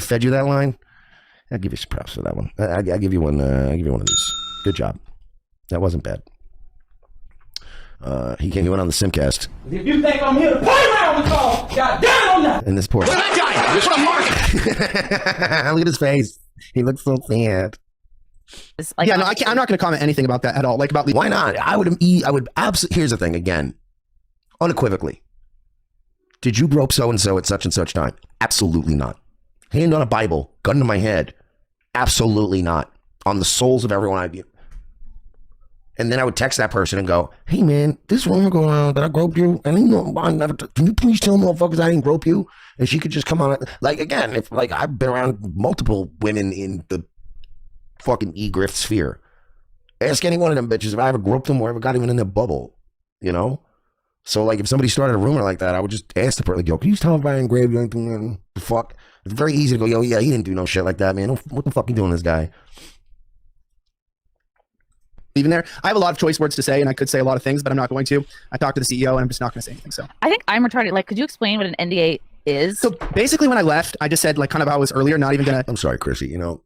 fed you that line, I'll give you some props for that one. I'll give you one. I'll give you one of these. Good job. That wasn't bad. He went on the Simcast. If you think I'm here to play around with y'all, God damn I'm not. And this poor. Look at that guy. That's what I'm marking. Look at his face. He looks so sad. Yeah, no, I'm not going to comment anything about that at all. Like about why not? I would absolutely. Here's the thing again, unequivocally. Did you grope so and so at such and such time? Absolutely not. Hand on a Bible, gun to my head. Absolutely not. On the souls of everyone I view. And then I would text that person and go, hey man, this rumor going on that I groped you, and can you please tell motherfuckers I didn't grope you? And she could just come on, like again, if like I've been around multiple women in the fucking e-grift sphere. Ask any one of them bitches if I ever groped them or ever got even in their bubble, you know? So like if somebody started a rumor like that, I would just ask the person, like, yo, can you tell if I didn't grab you anything? The fuck? It's very easy to go, yo, yeah, he didn't do no shit like that, man. What the fuck you doing, this guy? leaving there. I have a lot of choice words to say, and I could say a lot of things, but I'm not going to. I talked to the CEO, and I'm just not going to say anything. So I think I'm retarded. Like, could you explain what an NDA is? So basically, when I left, I just said, like, kind of how I was earlier, not even going to. I'm sorry, Chrissy. You know,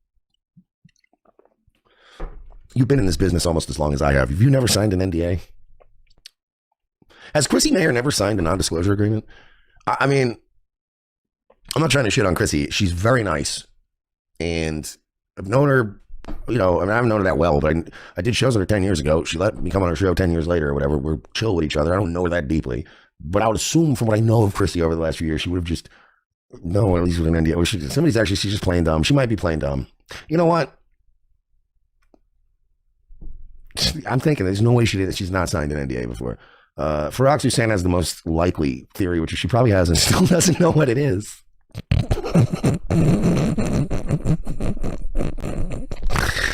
you've been in this business almost as long as I have. Have you never signed an NDA? Has Chrissy Mayer never signed a non-disclosure agreement? I mean, I'm not trying to shit on Chrissy. She's very nice, and I've known her. You know, I mean, I haven't known her that well, but I did shows with her 10 years ago. She let me come on her show 10 years later or whatever. We're chill with each other. I don't know her that deeply, but I would assume from what I know of Chrissy over the last few years, she would have just no, at least with an NDA. Or she's just playing dumb. She might be playing dumb. You know what? I'm thinking there's no way she's not signed an NDA before. Farak Hussein has the most likely theory, which she probably has and still doesn't know what it is.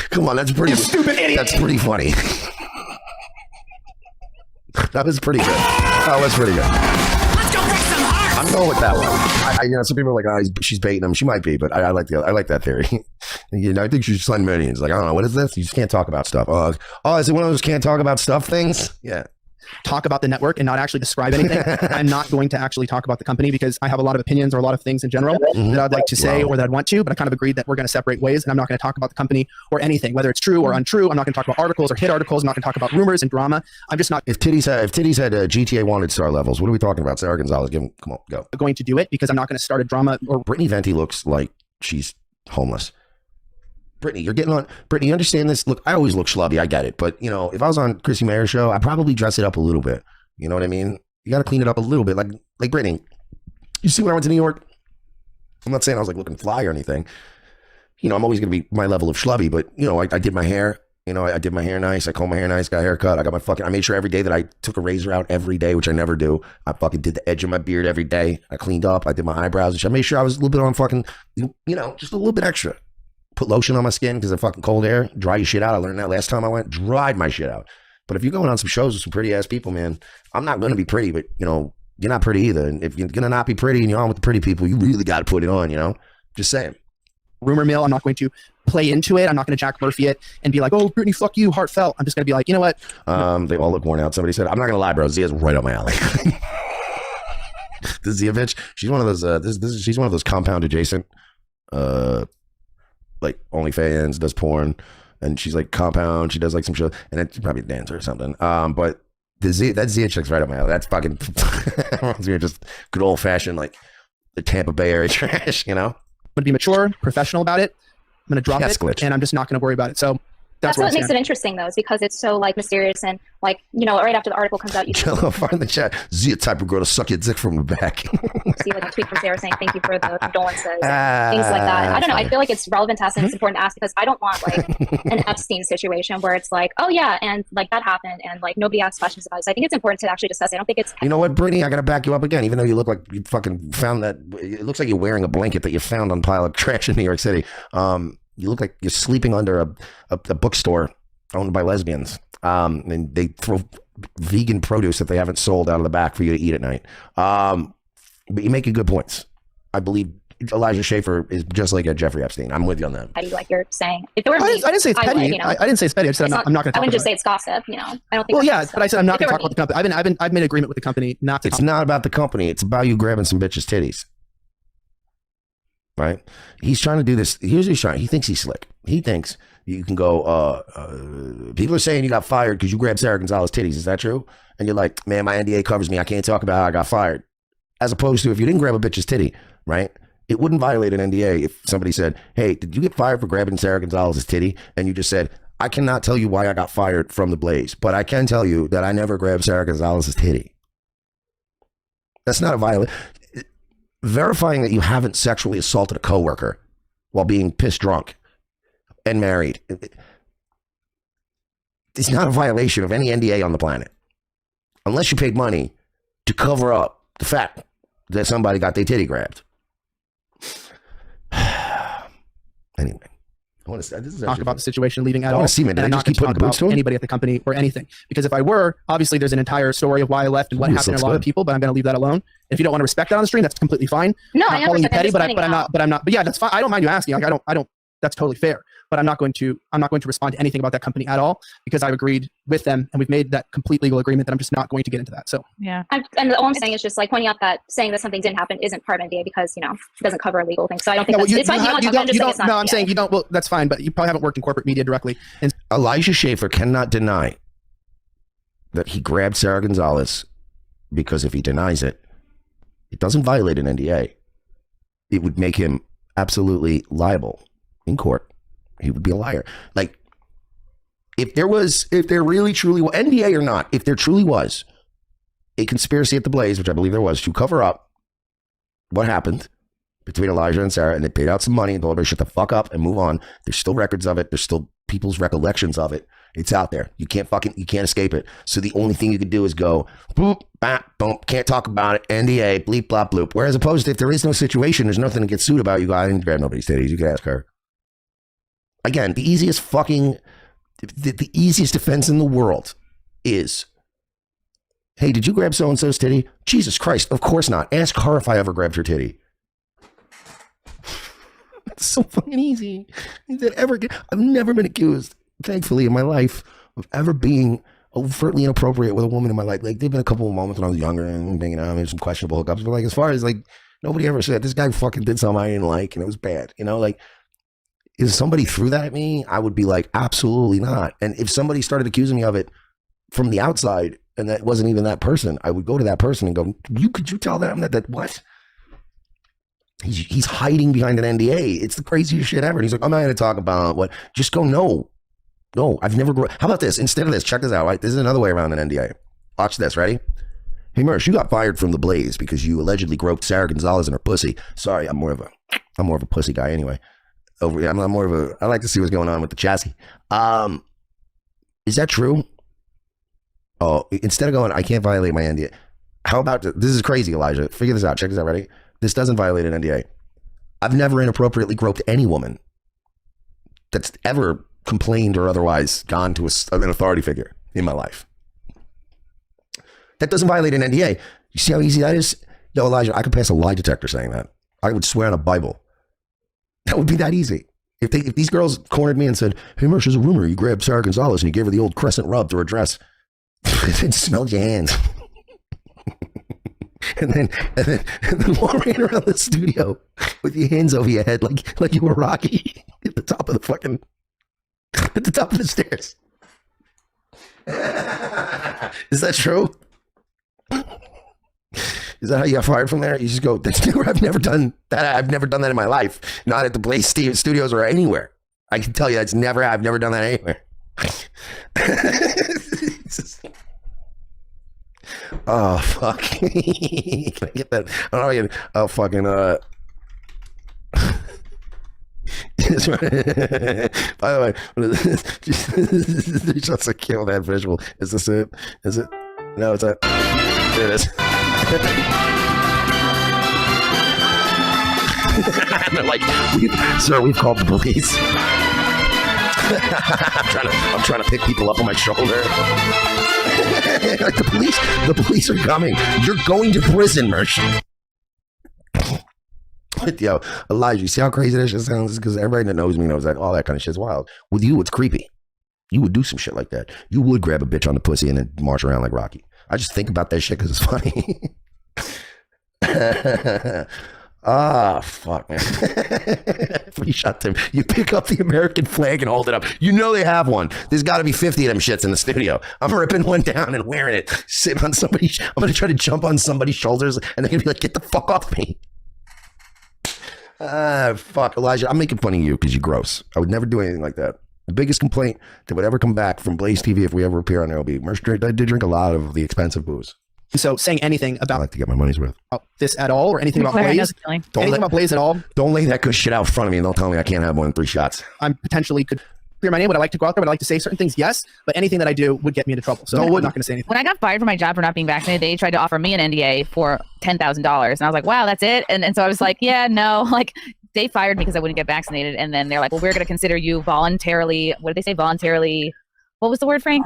Come on, that's pretty stupid idiot. That's pretty funny. That was pretty good. That was pretty good. Let's go break some hearts. I'm going with that one. You know, some people are like, oh, she's baiting him. She might be, but I like that theory. You know, I think she's signing millions. Like, I don't know, what is this? You just can't talk about stuff. Oh, is it one of those can't talk about stuff things? Yeah. Talk about the network and not actually describe anything. I'm not going to actually talk about the company because I have a lot of opinions or a lot of things in general that I'd like to say or that I'd want to, but I kind of agreed that we're going to separate ways and I'm not going to talk about the company or anything, whether it's true or untrue. I'm not going to talk about articles or hit articles. I'm not going to talk about rumors and drama. I'm just not. If titties had GTA wanted star levels, what are we talking about? Sarah Gonzalez, come on, go. Going to do it because I'm not going to start a drama. Or Brittany Venti looks like she's homeless. Brittany, you're getting on. Brittany, you understand this? Look, I always look schlubby. I get it. But, you know, if I was on Chrissy Mayer's show, I'd probably dress it up a little bit. You know what I mean? You got to clean it up a little bit. Like Brittany, you see when I went to New York? I'm not saying I was like looking fly or anything. You know, I'm always going to be my level of schlubby, but, you know, I did my hair. You know, I did my hair nice. I combed my hair nice, got a haircut. I made sure every day that I took a razor out every day, which I never do. I fucking did the edge of my beard every day. I cleaned up. I did my eyebrows. I made sure I was a little bit on fucking, you know, just a little bit extra. Put lotion on my skin because of fucking cold air. Dry your shit out. I learned that last time I went. Dried my shit out. But if you're going on some shows with some pretty ass people, man, I'm not going to be pretty, but, you know, you're not pretty either. And if you're going to not be pretty and you're on with the pretty people, you really got to put it on, you know? Just saying. Rumor mill. I'm not going to play into it. I'm not going to Jack Murphy it and be like, oh, Brittany, fuck you, heartfelt. I'm just going to be like, you know what? They all look worn out. Somebody said, I'm not going to lie, bro. Zia's right up my alley. This Zia bitch, she's one of those, she's one of those compound adjacent, like OnlyFans, does porn. And she's like compound. She does like some show, and it's probably a dancer or something. But that Zia chick's right up my alley. That's fucking just good old fashioned like the Tampa Bay area trash, you know. I'm gonna be mature, professional about it. I'm gonna drop it, and I'm just not gonna worry about it. So that's what makes it interesting, though, is because it's so like mysterious and like, you know, right after the article comes out, you Jello, find the chat. Zia type of girl to suck your dick from the back. see like a tweet from Sarah saying thank you for the condolences, things like that. I don't know. I feel like it's relevant to ask and it's important to ask because I don't want like an Epstein situation where it's like, oh yeah, and like that happened and like nobody asks questions about it. So I think it's important to actually discuss it. I don't think it's. You know what, Brittany? I gotta back you up again. Even though you look like you fucking found that, it looks like you're wearing a blanket that you found on a pile of trash in New York City. You look like you're sleeping under a bookstore owned by lesbians, and they throw vegan produce that they haven't sold out of the back for you to eat at night. But you make good points. I believe Elijah Schaffer is just like a Jeffrey Epstein. I'm with you on that. Petty, like you're saying. If it were I didn't say it's petty. Would, you know, I didn't say it's petty. I said I'm not going to talk about it. I wouldn't just say it's gossip. You know, I don't think. Well, yeah, but I said I'm not going to talk about the company. I've made an agreement with the company not to. It's not about the company. It's about you grabbing some bitches' titties. Right? He's trying to do this. Here's what he's trying. He thinks he's slick. He thinks you can go, people are saying you got fired because you grabbed Sarah Gonzalez titties. Is that true? And you're like, man, my NDA covers me. I can't talk about how I got fired. As opposed to if you didn't grab a bitch's titty, right? It wouldn't violate an NDA if somebody said, hey, did you get fired for grabbing Sarah Gonzalez's titty? And you just said, I cannot tell you why I got fired from the Blaze, but I can tell you that I never grabbed Sarah Gonzalez's titty. That's not a violation. Verifying that you haven't sexually assaulted a coworker while being pissed drunk and married, it's not a violation of any NDA on the planet. Unless you paid money to cover up the fact that somebody got their titty grabbed. Anyway. I want to talk about the situation leaving at all. Man, and I'm not going to talk about anybody at the company or anything. Because if I were, obviously there's an entire story of why I left and what happened to a lot of people, but I'm going to leave that alone. If you don't want to respect that on the stream, that's completely fine. No, I'm not calling you petty, but I'm not. But yeah, that's fine. I don't mind you asking. Like I don't that's totally fair. But I'm not going to respond to anything about that company at all because I've agreed with them and we've made that complete legal agreement that I'm just not going to get into that. So yeah. And all I'm saying is just like pointing out that saying that something didn't happen isn't part of NDA because, you know, it doesn't cover a legal thing. So I don't think it's fine. I'm saying you don't. Well, that's fine, but you probably haven't worked in corporate media directly. And Elijah Schaffer cannot deny that he grabbed Sarah Gonzalez because if he denies it, it doesn't violate an NDA. It would make him absolutely liable in court. He would be a liar. Like, if there really truly was, NDA or not, if there truly was a conspiracy at the Blaze, which I believe there was, to cover up what happened between Elijah and Sarah, and they paid out some money and told her shut the fuck up and move on. There's still records of it. There's still people's recollections of it. It's out there. You can't escape it. So the only thing you can do is go, boop, bap, boom, can't talk about it, NDA, bleep, blop, bloop. Whereas opposed to if there is no situation, there's nothing to get sued about. You go, I didn't grab nobody's titties. You can ask her. Again, the easiest defense in the world is, hey, did you grab so-and-so's titty? Jesus Christ, of course not. Ask her if I ever grabbed her titty. It's so fucking easy. I've never been accused, thankfully, in my life of ever being overtly inappropriate with a woman in my life. Like, there've been a couple of moments when I was younger and hanging out, maybe some questionable hookups, but like, as far as like, nobody ever said, this guy fucking did something I didn't like and it was bad. You know, like, if somebody threw that at me, I would be like, absolutely not. And if somebody started accusing me of it from the outside and that wasn't even that person, I would go to that person and go, could you tell them that what? He's hiding behind an NDA. It's the craziest shit ever. And he's like, I'm not going to talk about what. Just go, no, I've never. How about this? Instead of this, check this out. Right, this is another way around an NDA. Watch this. Ready? Hey, Mersh, you got fired from the Blaze because you allegedly groped Sarah Gonzalez in her pussy. Sorry, I'm more of a pussy guy anyway. I'm more of a. I like to see what's going on with the chassis. Is that true? Oh, instead of going, I can't violate my NDA. How about this? Is crazy, Elijah. Figure this out. Check this out. Ready? This doesn't violate an NDA. I've never inappropriately groped any woman that's ever complained or otherwise gone to an authority figure in my life. That doesn't violate an NDA. You see how easy that is? Yo, Elijah, I could pass a lie detector saying that. I would swear on a Bible. That would be that easy. If these girls cornered me and said, hey, Mersh, there's a rumor you grabbed Sarah Gonzalez and you gave her the old crescent rub to her dress. It smelled your hands. And then walking around the studio with your hands over your head like you were Rocky at the top of the stairs. Is that true? Is that how you got fired from there? You just go, I've never done that. I've never done that in my life. Not at the Blaze Studios or anywhere. I can tell you I've never done that anywhere. Oh, fuck. Can I get that? I don't know. Oh, fucking, by the way, just to kill that visual. Is this it? Is it? No, it's that. There it is. And they're like, sir, we've called the police. I'm trying to pick people up on my shoulder. Like the police are coming. You're going to prison, Mersh. Yo, Elijah, you see how crazy that shit sounds? Because everybody that knows me knows that all that kind of shit's wild. With you, it's creepy. You would do some shit like that. You would grab a bitch on the pussy and then march around like Rocky. I just think about that shit because it's funny. Ah, fuck, man. Free shot to you pick up the American flag and hold it up. You know they have one. There's got to be 50 of them shits in the studio. I'm ripping one down and wearing it. Sitting on somebody. I'm going to try to jump on somebody's shoulders and they're going to be like, get the fuck off me. Fuck, Elijah, I'm making fun of you because you're gross. I would never do anything like that. The biggest complaint that would ever come back from Blaze TV if we ever appear on there will be, Mersh, I did drink a lot of the expensive booze. So saying anything about I like to get my money's worth. This at all or anything about Blaze? Anything about Blaze at all? Don't lay that good shit out in front of me and don't tell me I can't have more than 3 shots. I'm potentially could clear my name. Would I like to go out there? Would I like to say certain things? Yes. But anything that I do would get me into trouble. So I'm not going to say anything. When I got fired from my job for not being vaccinated, they tried to offer me an NDA for $10,000. And I was like, wow, that's it? And so I was like, yeah, no. Like, they fired me because I wouldn't get vaccinated. And then they're like, well, we're going to consider you voluntarily. What did they say? Voluntarily. What was the word, Frank?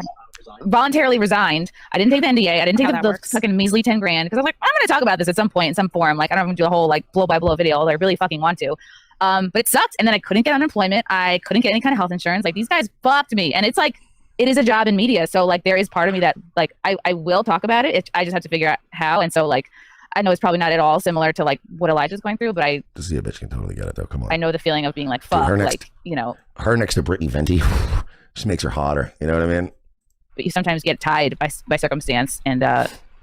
Voluntarily resigned. I didn't take the NDA. I didn't take the fucking measly 10 grand because I'm like, I'm going to talk about this at some point in some form. Like, I don't even do a whole like blow by blow video. I really fucking want to. But it sucked. And then I couldn't get unemployment. I couldn't get any kind of health insurance. Like these guys fucked me. And it's like, it is a job in media. So like, there is part of me that like, I will talk about it. I just have to figure out how. And so like, I know it's probably not at all similar to like what Elijah's going through, but This is a bitch can totally get it though. Come on. I know the feeling of being like, fuck, Dude, like, you know. Her next to Brittany Venti just makes her hotter. You know what I mean? But you sometimes get tied by circumstance. And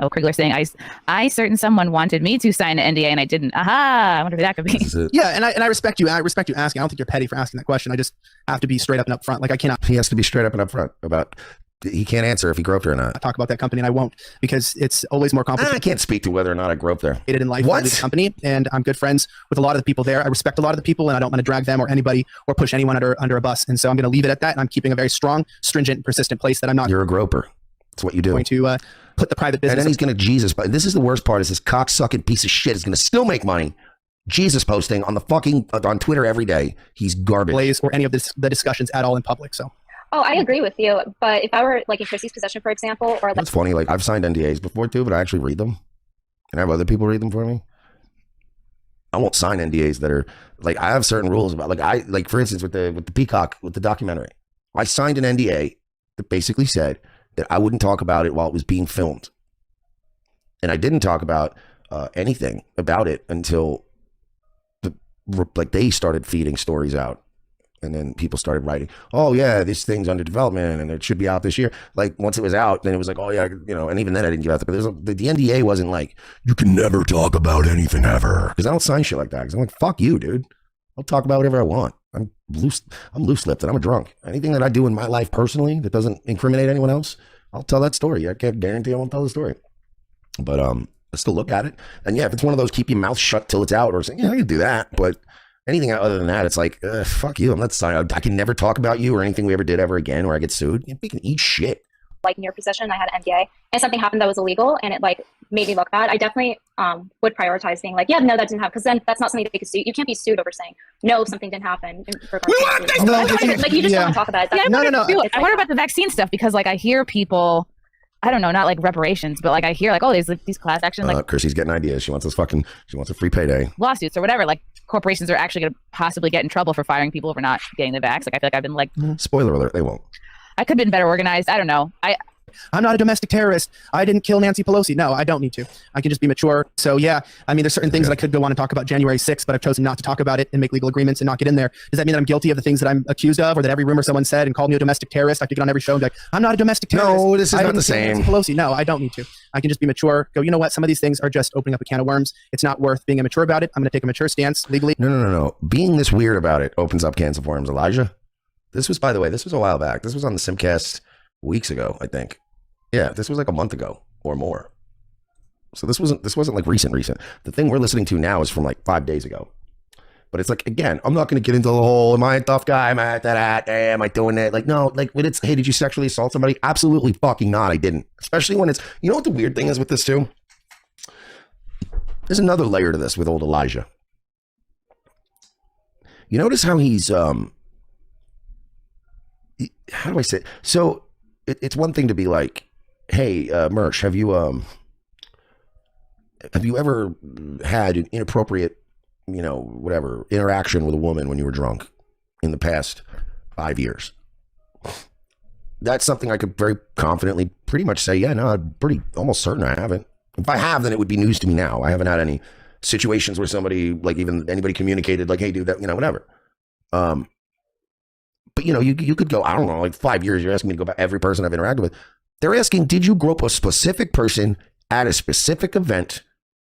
Kriegler saying, I certain someone wanted me to sign an NDA and I didn't. Aha, I wonder who that could be. Yeah, and I respect you. I respect you asking. I don't think you're petty for asking that question. I just have to be straight up and upfront. Like I cannot. He has to be straight up and upfront about. He can't answer if he groped her or not. Talk about that company, and I won't because it's always more complicated. I can't speak to whether or not I groped there. In life, what? The company, and I'm good friends with a lot of the people there. I respect a lot of the people, and I don't want to drag them or anybody or push anyone under a bus. And so I'm going to leave it at that. And I'm keeping a very strong, stringent, persistent place that I'm not. You're a groper. That's what you do. Going to put the private business. And then he's going to Jesus. But this is the worst part: is this cocksucking piece of shit is going to still make money. Jesus posting on the fucking on Twitter every day. He's garbage. Blaze or any of the discussions at all in public. So. Oh, I agree with you. But if I were like in Chrissy's position, for example, or like It's funny. Like I've signed NDAs before too, but I actually read them and have other people read them for me. I won't sign NDAs that are like I have certain rules about like for instance with the Peacock with the documentary. I signed an NDA that basically said that I wouldn't talk about it while it was being filmed, and I didn't talk about anything about it until they started feeding stories out. And then people started writing, oh, yeah, this thing's under development and it should be out this year. Like, once it was out, then it was like, oh, yeah, you know, and even then I didn't give out. But the NDA wasn't like, you can never talk about anything ever. Because I don't sign shit like that. Because I'm like, fuck you, dude. I'll talk about whatever I want. I'm loose-lipped and I'm a drunk. Anything that I do in my life personally that doesn't incriminate anyone else, I'll tell that story. I can't guarantee I won't tell the story. But I still look at it. And, yeah, if it's one of those keep your mouth shut till it's out or something, yeah, I can do that. But anything other than that, it's like, fuck you. I'm not signing. I can never talk about you or anything we ever did ever again, or I get sued. You can eat shit. Like in your position, I had an NDA and something happened that was illegal and it like made me look bad. I definitely would prioritize being like, yeah, no, that didn't happen. Because then that's not something that they could sue. You can't be sued over saying, no, something didn't happen. Like you just don't want to talk about it. Yeah, I wonder about the vaccine stuff because like I hear people, I don't know, not like reparations, but like I hear like, oh, there's like these class action like Chrissy's getting ideas. She wants a free payday. Lawsuits or whatever. Like corporations are actually going to possibly get in trouble for firing people for not getting the vax. Like I feel like I've been like, spoiler alert, they won't. I could have been better organized. I don't know. I'm not a domestic terrorist. I didn't kill Nancy Pelosi. No, I don't need to. I can just be mature. So yeah, I mean, there's certain things that I could go on and talk about January 6th, but I've chosen not to talk about it and make legal agreements and not get in there. Does that mean that I'm guilty of the things that I'm accused of, or that every rumor someone said and called me a domestic terrorist? I could get on every show and be like, I'm not a domestic terrorist. No, this is not the same. Nancy Pelosi. No, I don't need to. I can just be mature. Go, you know what? Some of these things are just opening up a can of worms. It's not worth being immature about it. I'm going to take a mature stance legally. No. Being this weird about it opens up cans of worms, Elijah. This was, by the way, this was a while back. This was on the Simcast weeks ago, I think. Yeah, this was like a month ago or more. So this wasn't like recent. The thing we're listening to now is from like 5 days ago. But it's like, again, I'm not going to get into the whole, am I a tough guy? Am I at that? Am I doing it? Like, no, like when it's, hey, did you sexually assault somebody? Absolutely fucking not. I didn't. Especially when it's, you know what the weird thing is with this too? There's another layer to this with old Elijah. You notice how he's, how do I say it? So it's one thing to be like, hey, Mersh, have you ever had an inappropriate, you know, whatever, interaction with a woman when you were drunk in the past 5 years? That's something I could very confidently pretty much say, yeah, no, I'm pretty almost certain I haven't. If I have, then it would be news to me now. I haven't had any situations where somebody, like even anybody communicated like, hey, dude, that, you know, whatever. But, you know, you could go, I don't know, like 5 years, you're asking me to go by every person I've interacted with. They're asking, did you grope a specific person at a specific event?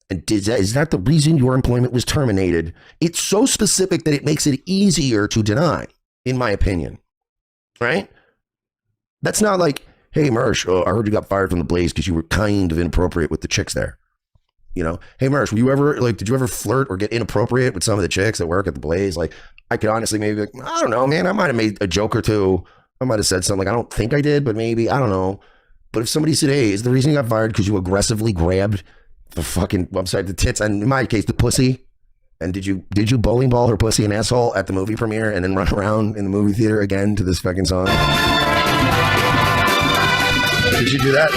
And is that the reason your employment was terminated? It's so specific that it makes it easier to deny, in my opinion. Right? That's not like, hey, Mersh, I heard you got fired from the Blaze because you were kind of inappropriate with the chicks there. You know, hey, Mersh, did you ever flirt or get inappropriate with some of the chicks that work at the Blaze? Like, I could honestly maybe, like, I don't know, man, I might have made a joke or two. I might have said something like, I don't think I did, but maybe, I don't know. But if somebody said, hey, is the reason you got fired because you aggressively grabbed the fucking website, the tits, and in my case, the pussy, and did you bowling ball her pussy and asshole at the movie premiere and then run around in the movie theater again to this fucking song? Did you do that?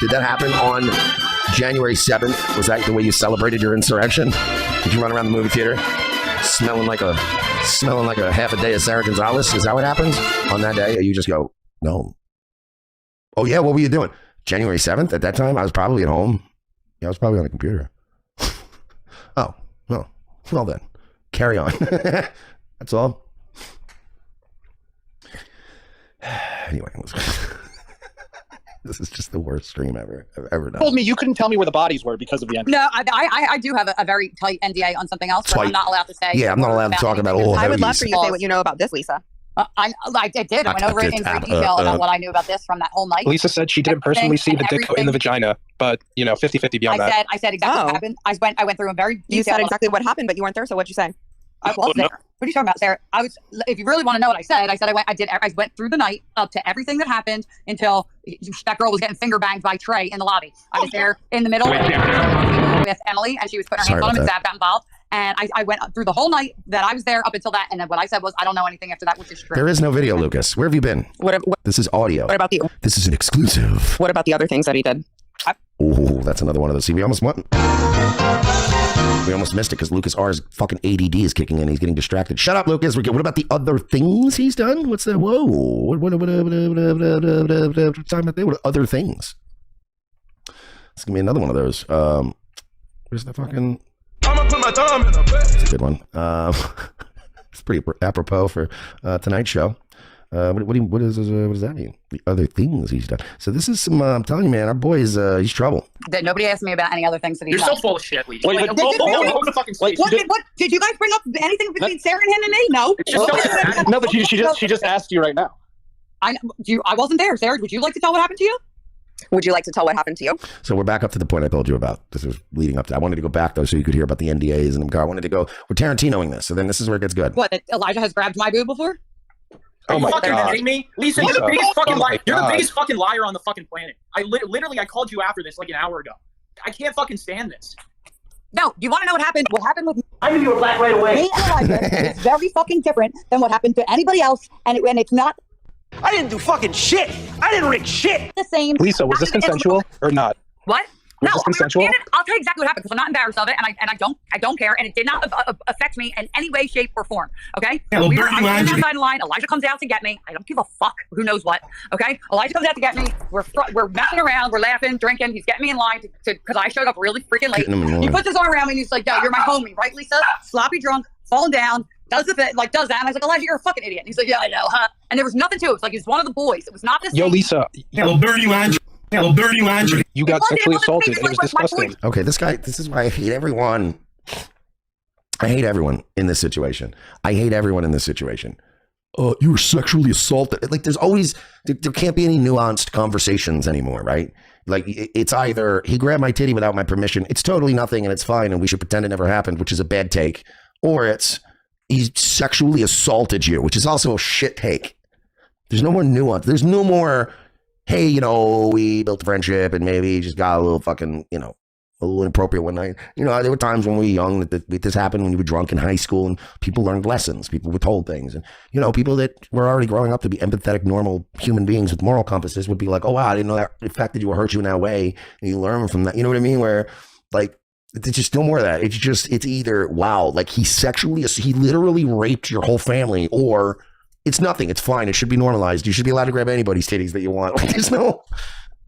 Did that happen on January 7th? Was that the way you celebrated your insurrection? Did you run around the movie theater smelling like a half a day of Sarah Gonzalez? Is that what happens on that day? You just go, no. Oh yeah, what were you doing? January 7th? At that time, I was probably at home. Yeah, I was probably on the computer. Oh, well then. Carry on. That's all. Anyway, this is just the worst stream I've ever done. You told me you couldn't tell me where the bodies were because of the NDA. No, I do have a very tight NDA on something else, but I'm not allowed to say. Yeah, I'm not allowed to talk about all. I would love for you to say what you know about this, Lisa. I did. I went over it in great detail about what I knew about this from that whole night. Lisa said she didn't personally see the dick in the vagina, but 50-50 beyond that. I said exactly what happened. I went through a very detailed. You said exactly what happened, but you weren't there. So what'd you say? I was there. What are you talking about, Sarah? If you really want to know what I said I went through the night up to everything that happened until that girl was getting finger banged by Trey in the lobby. I was there in the middle with Emily, and she was putting her hands on him, and Zab got involved. And I went through the whole night that I was there up until that. And then what I said was, I don't know anything after that, which is true. There is no video, Lucas. Where have you been? What this is audio. What about you? This is an exclusive. What about the other things that he did? Oh, that's another one of those. See, we almost missed it because Lucas R's fucking ADD is kicking in. He's getting distracted. Shut up, Lucas. What about the other things he's done? What's the whoa? What talking about there? What other things? It's gonna be another one of those. Where's the fucking? I'm gonna put my thumb in a bed. It's a good one. It's pretty apropos for tonight's show. What does that mean? The other things he's done. So this is some. I'm telling you, man, our boy is he's trouble. That nobody asked me about any other things that he's done. You're so full of shit, Lee. What did you guys bring up anything between Sarah and him and me? No. No, but she just asked you right now. I wasn't there, Sarah. Would you like to tell what happened to you? Would you like to tell what happened to you? So we're back up to the point I told you about. This was leading up to. I wanted to go back though, so you could hear about the NDAs, and I wanted to go. We're Tarantinoing this, so then this is where it gets good. What? That Elijah has grabbed my boob before? Are you fucking kidding me? Lisa, you're the biggest fucking liar. You're the biggest fucking liar on the fucking planet. I literally called you after this like an hour ago. I can't fucking stand this. No, do you want to know what happened? What happened with me? I knew you were black right away. Me and Elijah is very fucking different than what happened to anybody else, and it's not. I didn't do fucking shit. I didn't rig shit. The same. Lisa, was this consensual or not? What? Was this consensual? I'll tell you exactly what happened because I'm not embarrassed of it, and I don't care, and it did not affect me in any way, shape, or form. Okay? I was outside the line. Elijah comes out to get me. I don't give a fuck who knows what. Okay? Elijah comes out to get me. We're messing around. We're laughing, drinking. He's getting me in line because I showed up really freaking late. He puts his arm around me and he's like, "Yo, you're my homie, right, Lisa?" Sloppy drunk, falling down. Does that? And I was like, Elijah, you're a fucking idiot. And he's like, yeah, I know, huh? And there was nothing to it. It was like he's one of the boys. It was not this. Yo, Lisa. I'll burn you, Andrew. I'll burn you, Andrew. You got sexually assaulted, and it was disgusting. Okay, this is why I hate everyone. I hate everyone in this situation. You were sexually assaulted. Like, there's always, there can't be any nuanced conversations anymore, right? Like, it's either he grabbed my titty without my permission. It's totally nothing and it's fine and we should pretend it never happened, which is a bad take. Or it's, he sexually assaulted you, which is also a shit take. There's no more nuance. There's no more, hey, we built a friendship and maybe just got a little fucking, a little inappropriate one night. There were times when we were young that this happened when you were drunk in high school and people learned lessons. People were told things. And, people that were already growing up to be empathetic, normal human beings with moral compasses would be like, oh, wow, I didn't know that affected you or hurt you in that way. And you learn from that. You know what I mean? Where, like, there's just no more of that. It's either, wow, like he literally raped your whole family, or it's nothing. It's fine. It should be normalized. You should be allowed to grab anybody's titties that you want. Like, there's no...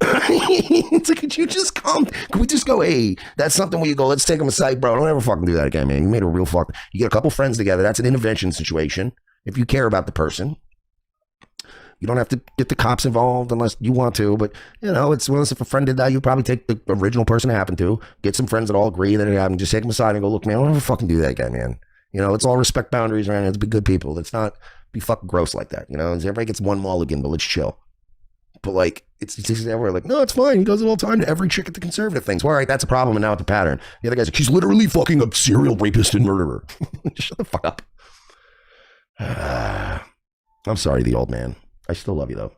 It's like, could you just come? Could we just go, hey, that's something where you go, let's take them aside, bro. Don't ever fucking do that again, man. You made a real fuck. You get a couple friends together. That's an intervention situation. If you care about the person, you don't have to get the cops involved unless you want to. But, it's well, if a friend did that, you probably take the original person it happened to, get some friends that all agree that it happened, just take them aside and go, look, man, don't ever fucking do that again, man. Let's all respect boundaries around it. Let's be good people. Let's not be fucking gross like that. Everybody gets one mulligan, but let's chill. But like, it's just everywhere. Like, no, it's fine. He does it all the time to every chick at the conservative things. Well, all right, that's a problem, and now it's a pattern. The other guy's like, he's literally fucking a serial rapist and murderer. Shut the fuck up. I'm sorry, the old man. I still love you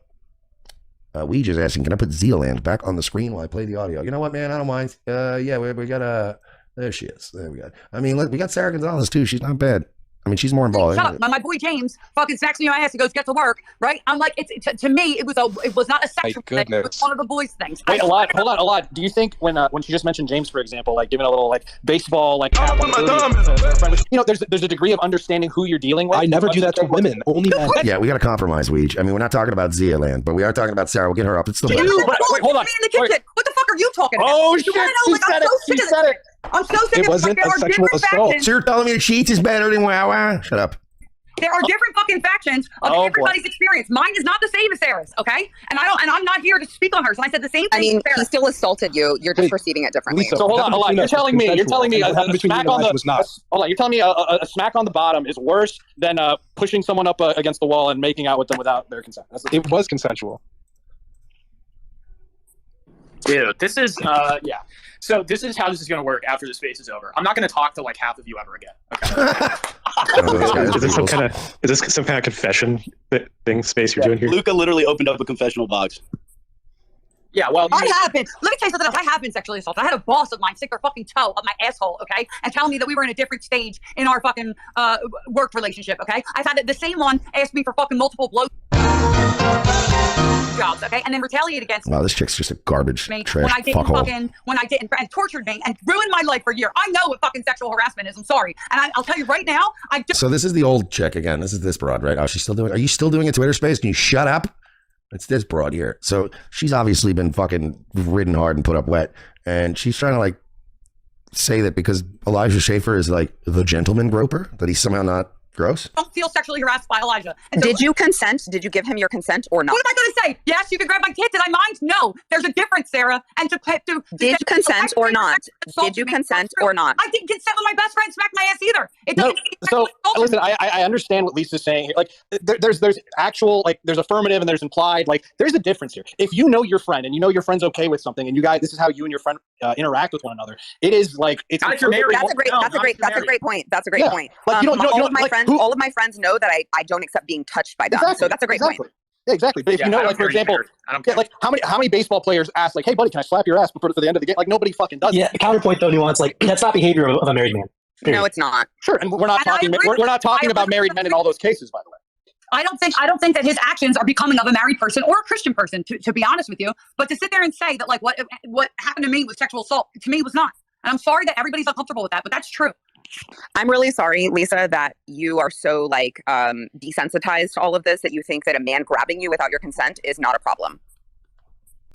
though. We just asking, can I put Zealand back on the screen while I play the audio? You know what, man? I don't mind. Yeah, we got there she is. There we go. I mean, we got Sarah Gonzalez too. She's not bad. I mean, she's more involved. Shut up. My boy James fucking smacks me in my ass and goes, get to work, right? I'm like, to me, it was not a sexual thing. It was one of the boys' things. Wait, hold on. Do you think when she just mentioned James, for example, like giving a little like baseball, like there's a degree of understanding who you're dealing with. I never do that to women, only men. Yeah, we got to compromise, Weege. I mean, we're not talking about Zia Land, but we are talking about Sarah. We'll get her up. It's the wait, hold on. What the fuck are you talking about? Oh shit! She said it. I'm so sick of it. It wasn't a sexual assault. So you're telling me the sheets is better than Wawa? Shut up. There are different fucking factions of everybody's experience. Mine is not the same as Sarah's, okay? And I'm not here to speak on hers. And I said the same thing. I mean, he still assaulted you. You're just perceiving it differently. So hold on. You're telling me a smack on the hold on. You're telling me a smack on the bottom is worse than pushing someone up against the wall and making out with them without their consent. It was consensual. Dude, this is yeah. So this is how this is going to work after the space is over. I'm not going to talk to like half of you ever again. Okay? Is this some kind of confession thing space you're doing here? Luca literally opened up a confessional box. Yeah, well, I have been. Let me tell you something else. I have been sexually assaulted. I had a boss of mine stick their fucking toe up my asshole, okay, and tell me that we were in a different stage in our fucking work relationship, okay. I've had the same one ask me for fucking multiple blow jobs, okay, and then retaliate against me. Wow, this chick's just a garbage trash when I didn't fuckhole. and tortured me and ruined my life for a year. I know what fucking sexual harassment is. I'm sorry, and I'll tell you right now. So this is the old chick again. This is this broad, right? Oh, she's still doing. Are you still doing a Twitter space? Can you shut up? It's this broad here. So she's obviously been fucking ridden hard and put up wet, and she's trying to like say that because Elijah Schaffer is like the gentleman groper, that he's somehow not gross. Don't feel sexually harassed by Elijah. And Did you consent? Did you give him your consent or not? What am I going to say? Yes, you can grab my tits. Did I mind? No. There's a difference, Sarah. And did you consent or not? Did you consent or not? I didn't consent when my best friend smacked my ass either. So listen, I understand what Lisa's saying here. Like there's actual, like there's affirmative and there's implied. Like there's a difference here. If you know your friend and you know your friend's okay with something and you guys, this is how you and your friend interact with one another. It is like it's. That's a great point. That's a great point. Like all of my friends know that I don't accept being touched by them. So that's a great point. Yeah, exactly. But if you know, like for example, like how many baseball players ask like, "Hey, buddy, can I slap your ass before the end of the game?" Like nobody fucking does. Yeah. Counterpoint though, nuance. Like that's not behavior of a married man. Period. No, it's not. Sure, and we're not talking. We're not talking about married men in all those cases, by the way. I don't think that his actions are becoming of a married person or a Christian person, to be honest with you. But to sit there and say that like what happened to me was sexual assault, to me was not. And I'm sorry that everybody's uncomfortable with that, but that's true. I'm really sorry, Lisa, that you are so like desensitized to all of this that you think that a man grabbing you without your consent is not a problem.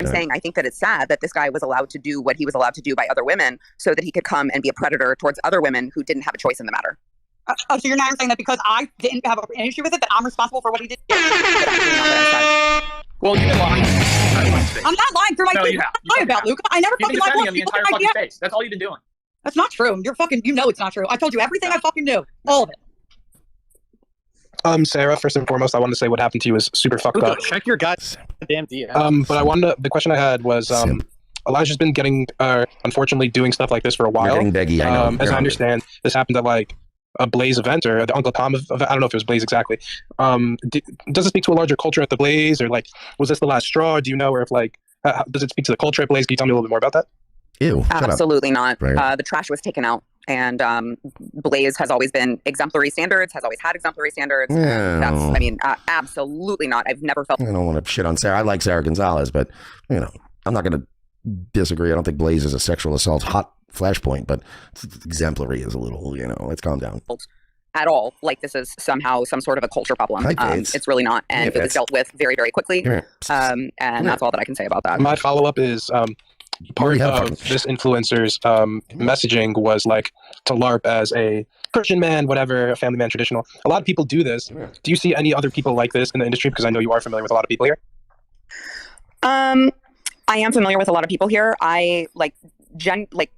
I'm saying I think that it's sad that this guy was allowed to do what he was allowed to do by other women so that he could come and be a predator towards other women who didn't have a choice in the matter. So you're now saying that because I didn't have an issue with it, that I'm responsible for what he did? Well, you've been lying. I'm not lying through my teeth. What about Luca? I never fucking lied. The entire fucking space. That's all you've been doing. That's not true. You're fucking. You know it's not true. I told you everything I fucking knew. All of it. Sarah, first and foremost, I wanted to say what happened to you is super fucked up. Check your goddamn DM. But the question I had was, Elijah's been getting, unfortunately, doing stuff like this for a while. Getting beggy, I know. As I understand, this happened at like a Blaze event or the Uncle Tom event. I don't know if it was Blaze exactly. Does it speak to a larger culture at the Blaze, or like was this the last straw? Do you know, or if like does it speak to the culture at Blaze? Can you tell me a little bit more about that? Ew. Absolutely not. Right. The trash was taken out, and Blaze has always been exemplary standards. Has always had exemplary standards. Yeah. Absolutely not. I've never felt. I don't want to shit on Sarah. I like Sarah Gonzalez, but I'm not going to disagree. I don't think Blaze is a sexual assault hot flashpoint, but exemplary is a little. Let's calm down. At all, like this is somehow some sort of a culture problem. It's really not, and it was dealt with very, very quickly. And that's all that I can say about that. My follow-up is part of this influencer's messaging was like to LARP as a Christian man, whatever, a family man, traditional. A lot of people do this. Do you see any other people like this in the industry? Because I know you are familiar with a lot of people here. I am familiar with a lot of people here. I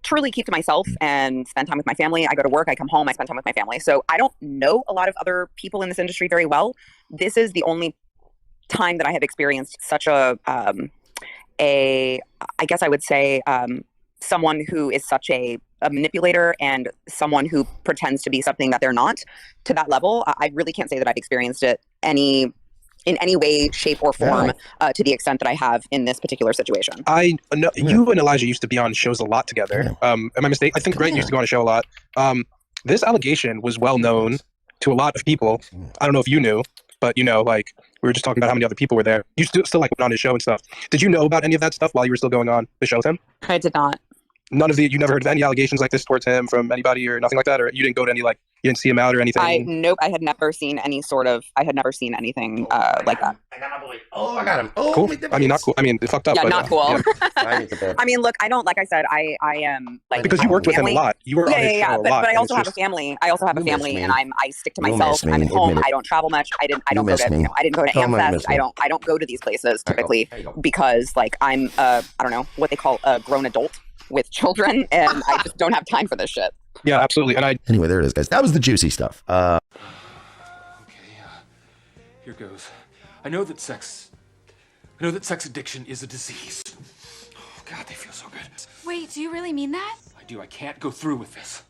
truly keep to myself and spend time with my family. I go to work, I come home, I spend time with my family. So I don't know a lot of other people in this industry very well. This is the only time that I have experienced such I guess I would say, someone who is such a manipulator and someone who pretends to be something that they're not to that level. I really can't say that I've experienced it in any way, shape, or form to the extent that I have in this particular situation. I know you and Elijah used to be on shows a lot together. Am I mistaken? I think Greg used to go on a show a lot. This allegation was well known to a lot of people. I don't know if you knew, but you know, like we were just talking about how many other people were there. You still like went on his show and stuff. Did you know about any of that stuff while you were still going on the show with him? I did not. None of you never heard of any allegations like this towards him from anybody or nothing like that, or you didn't go to any like you didn't see him out or anything? Nope. I had never seen anything like that. I got him. Oh, cool. I mean, not cool. I mean, fucked up. Yeah, but, not cool. Yeah. I mean, look, I don't, like I said, I am like, because you worked with him a lot. You were on his show a lot. But I and also it's have a family. I also have a family, and I stick to You'll myself. miss I'm me. at home. Admit it. I don't travel much. I don't go miss to me. I didn't go to Tell 'em I miss Amfest. me. I don't go to these places typically because like I'm I don't know what they call a grown adult with children, and I just don't have time for this shit. Yeah, absolutely. And anyway, there it is, guys. That was the juicy stuff. Here goes. I know that sex addiction is a disease. Oh God, they feel so good. Wait, do you really mean that? I do. I can't go through with this.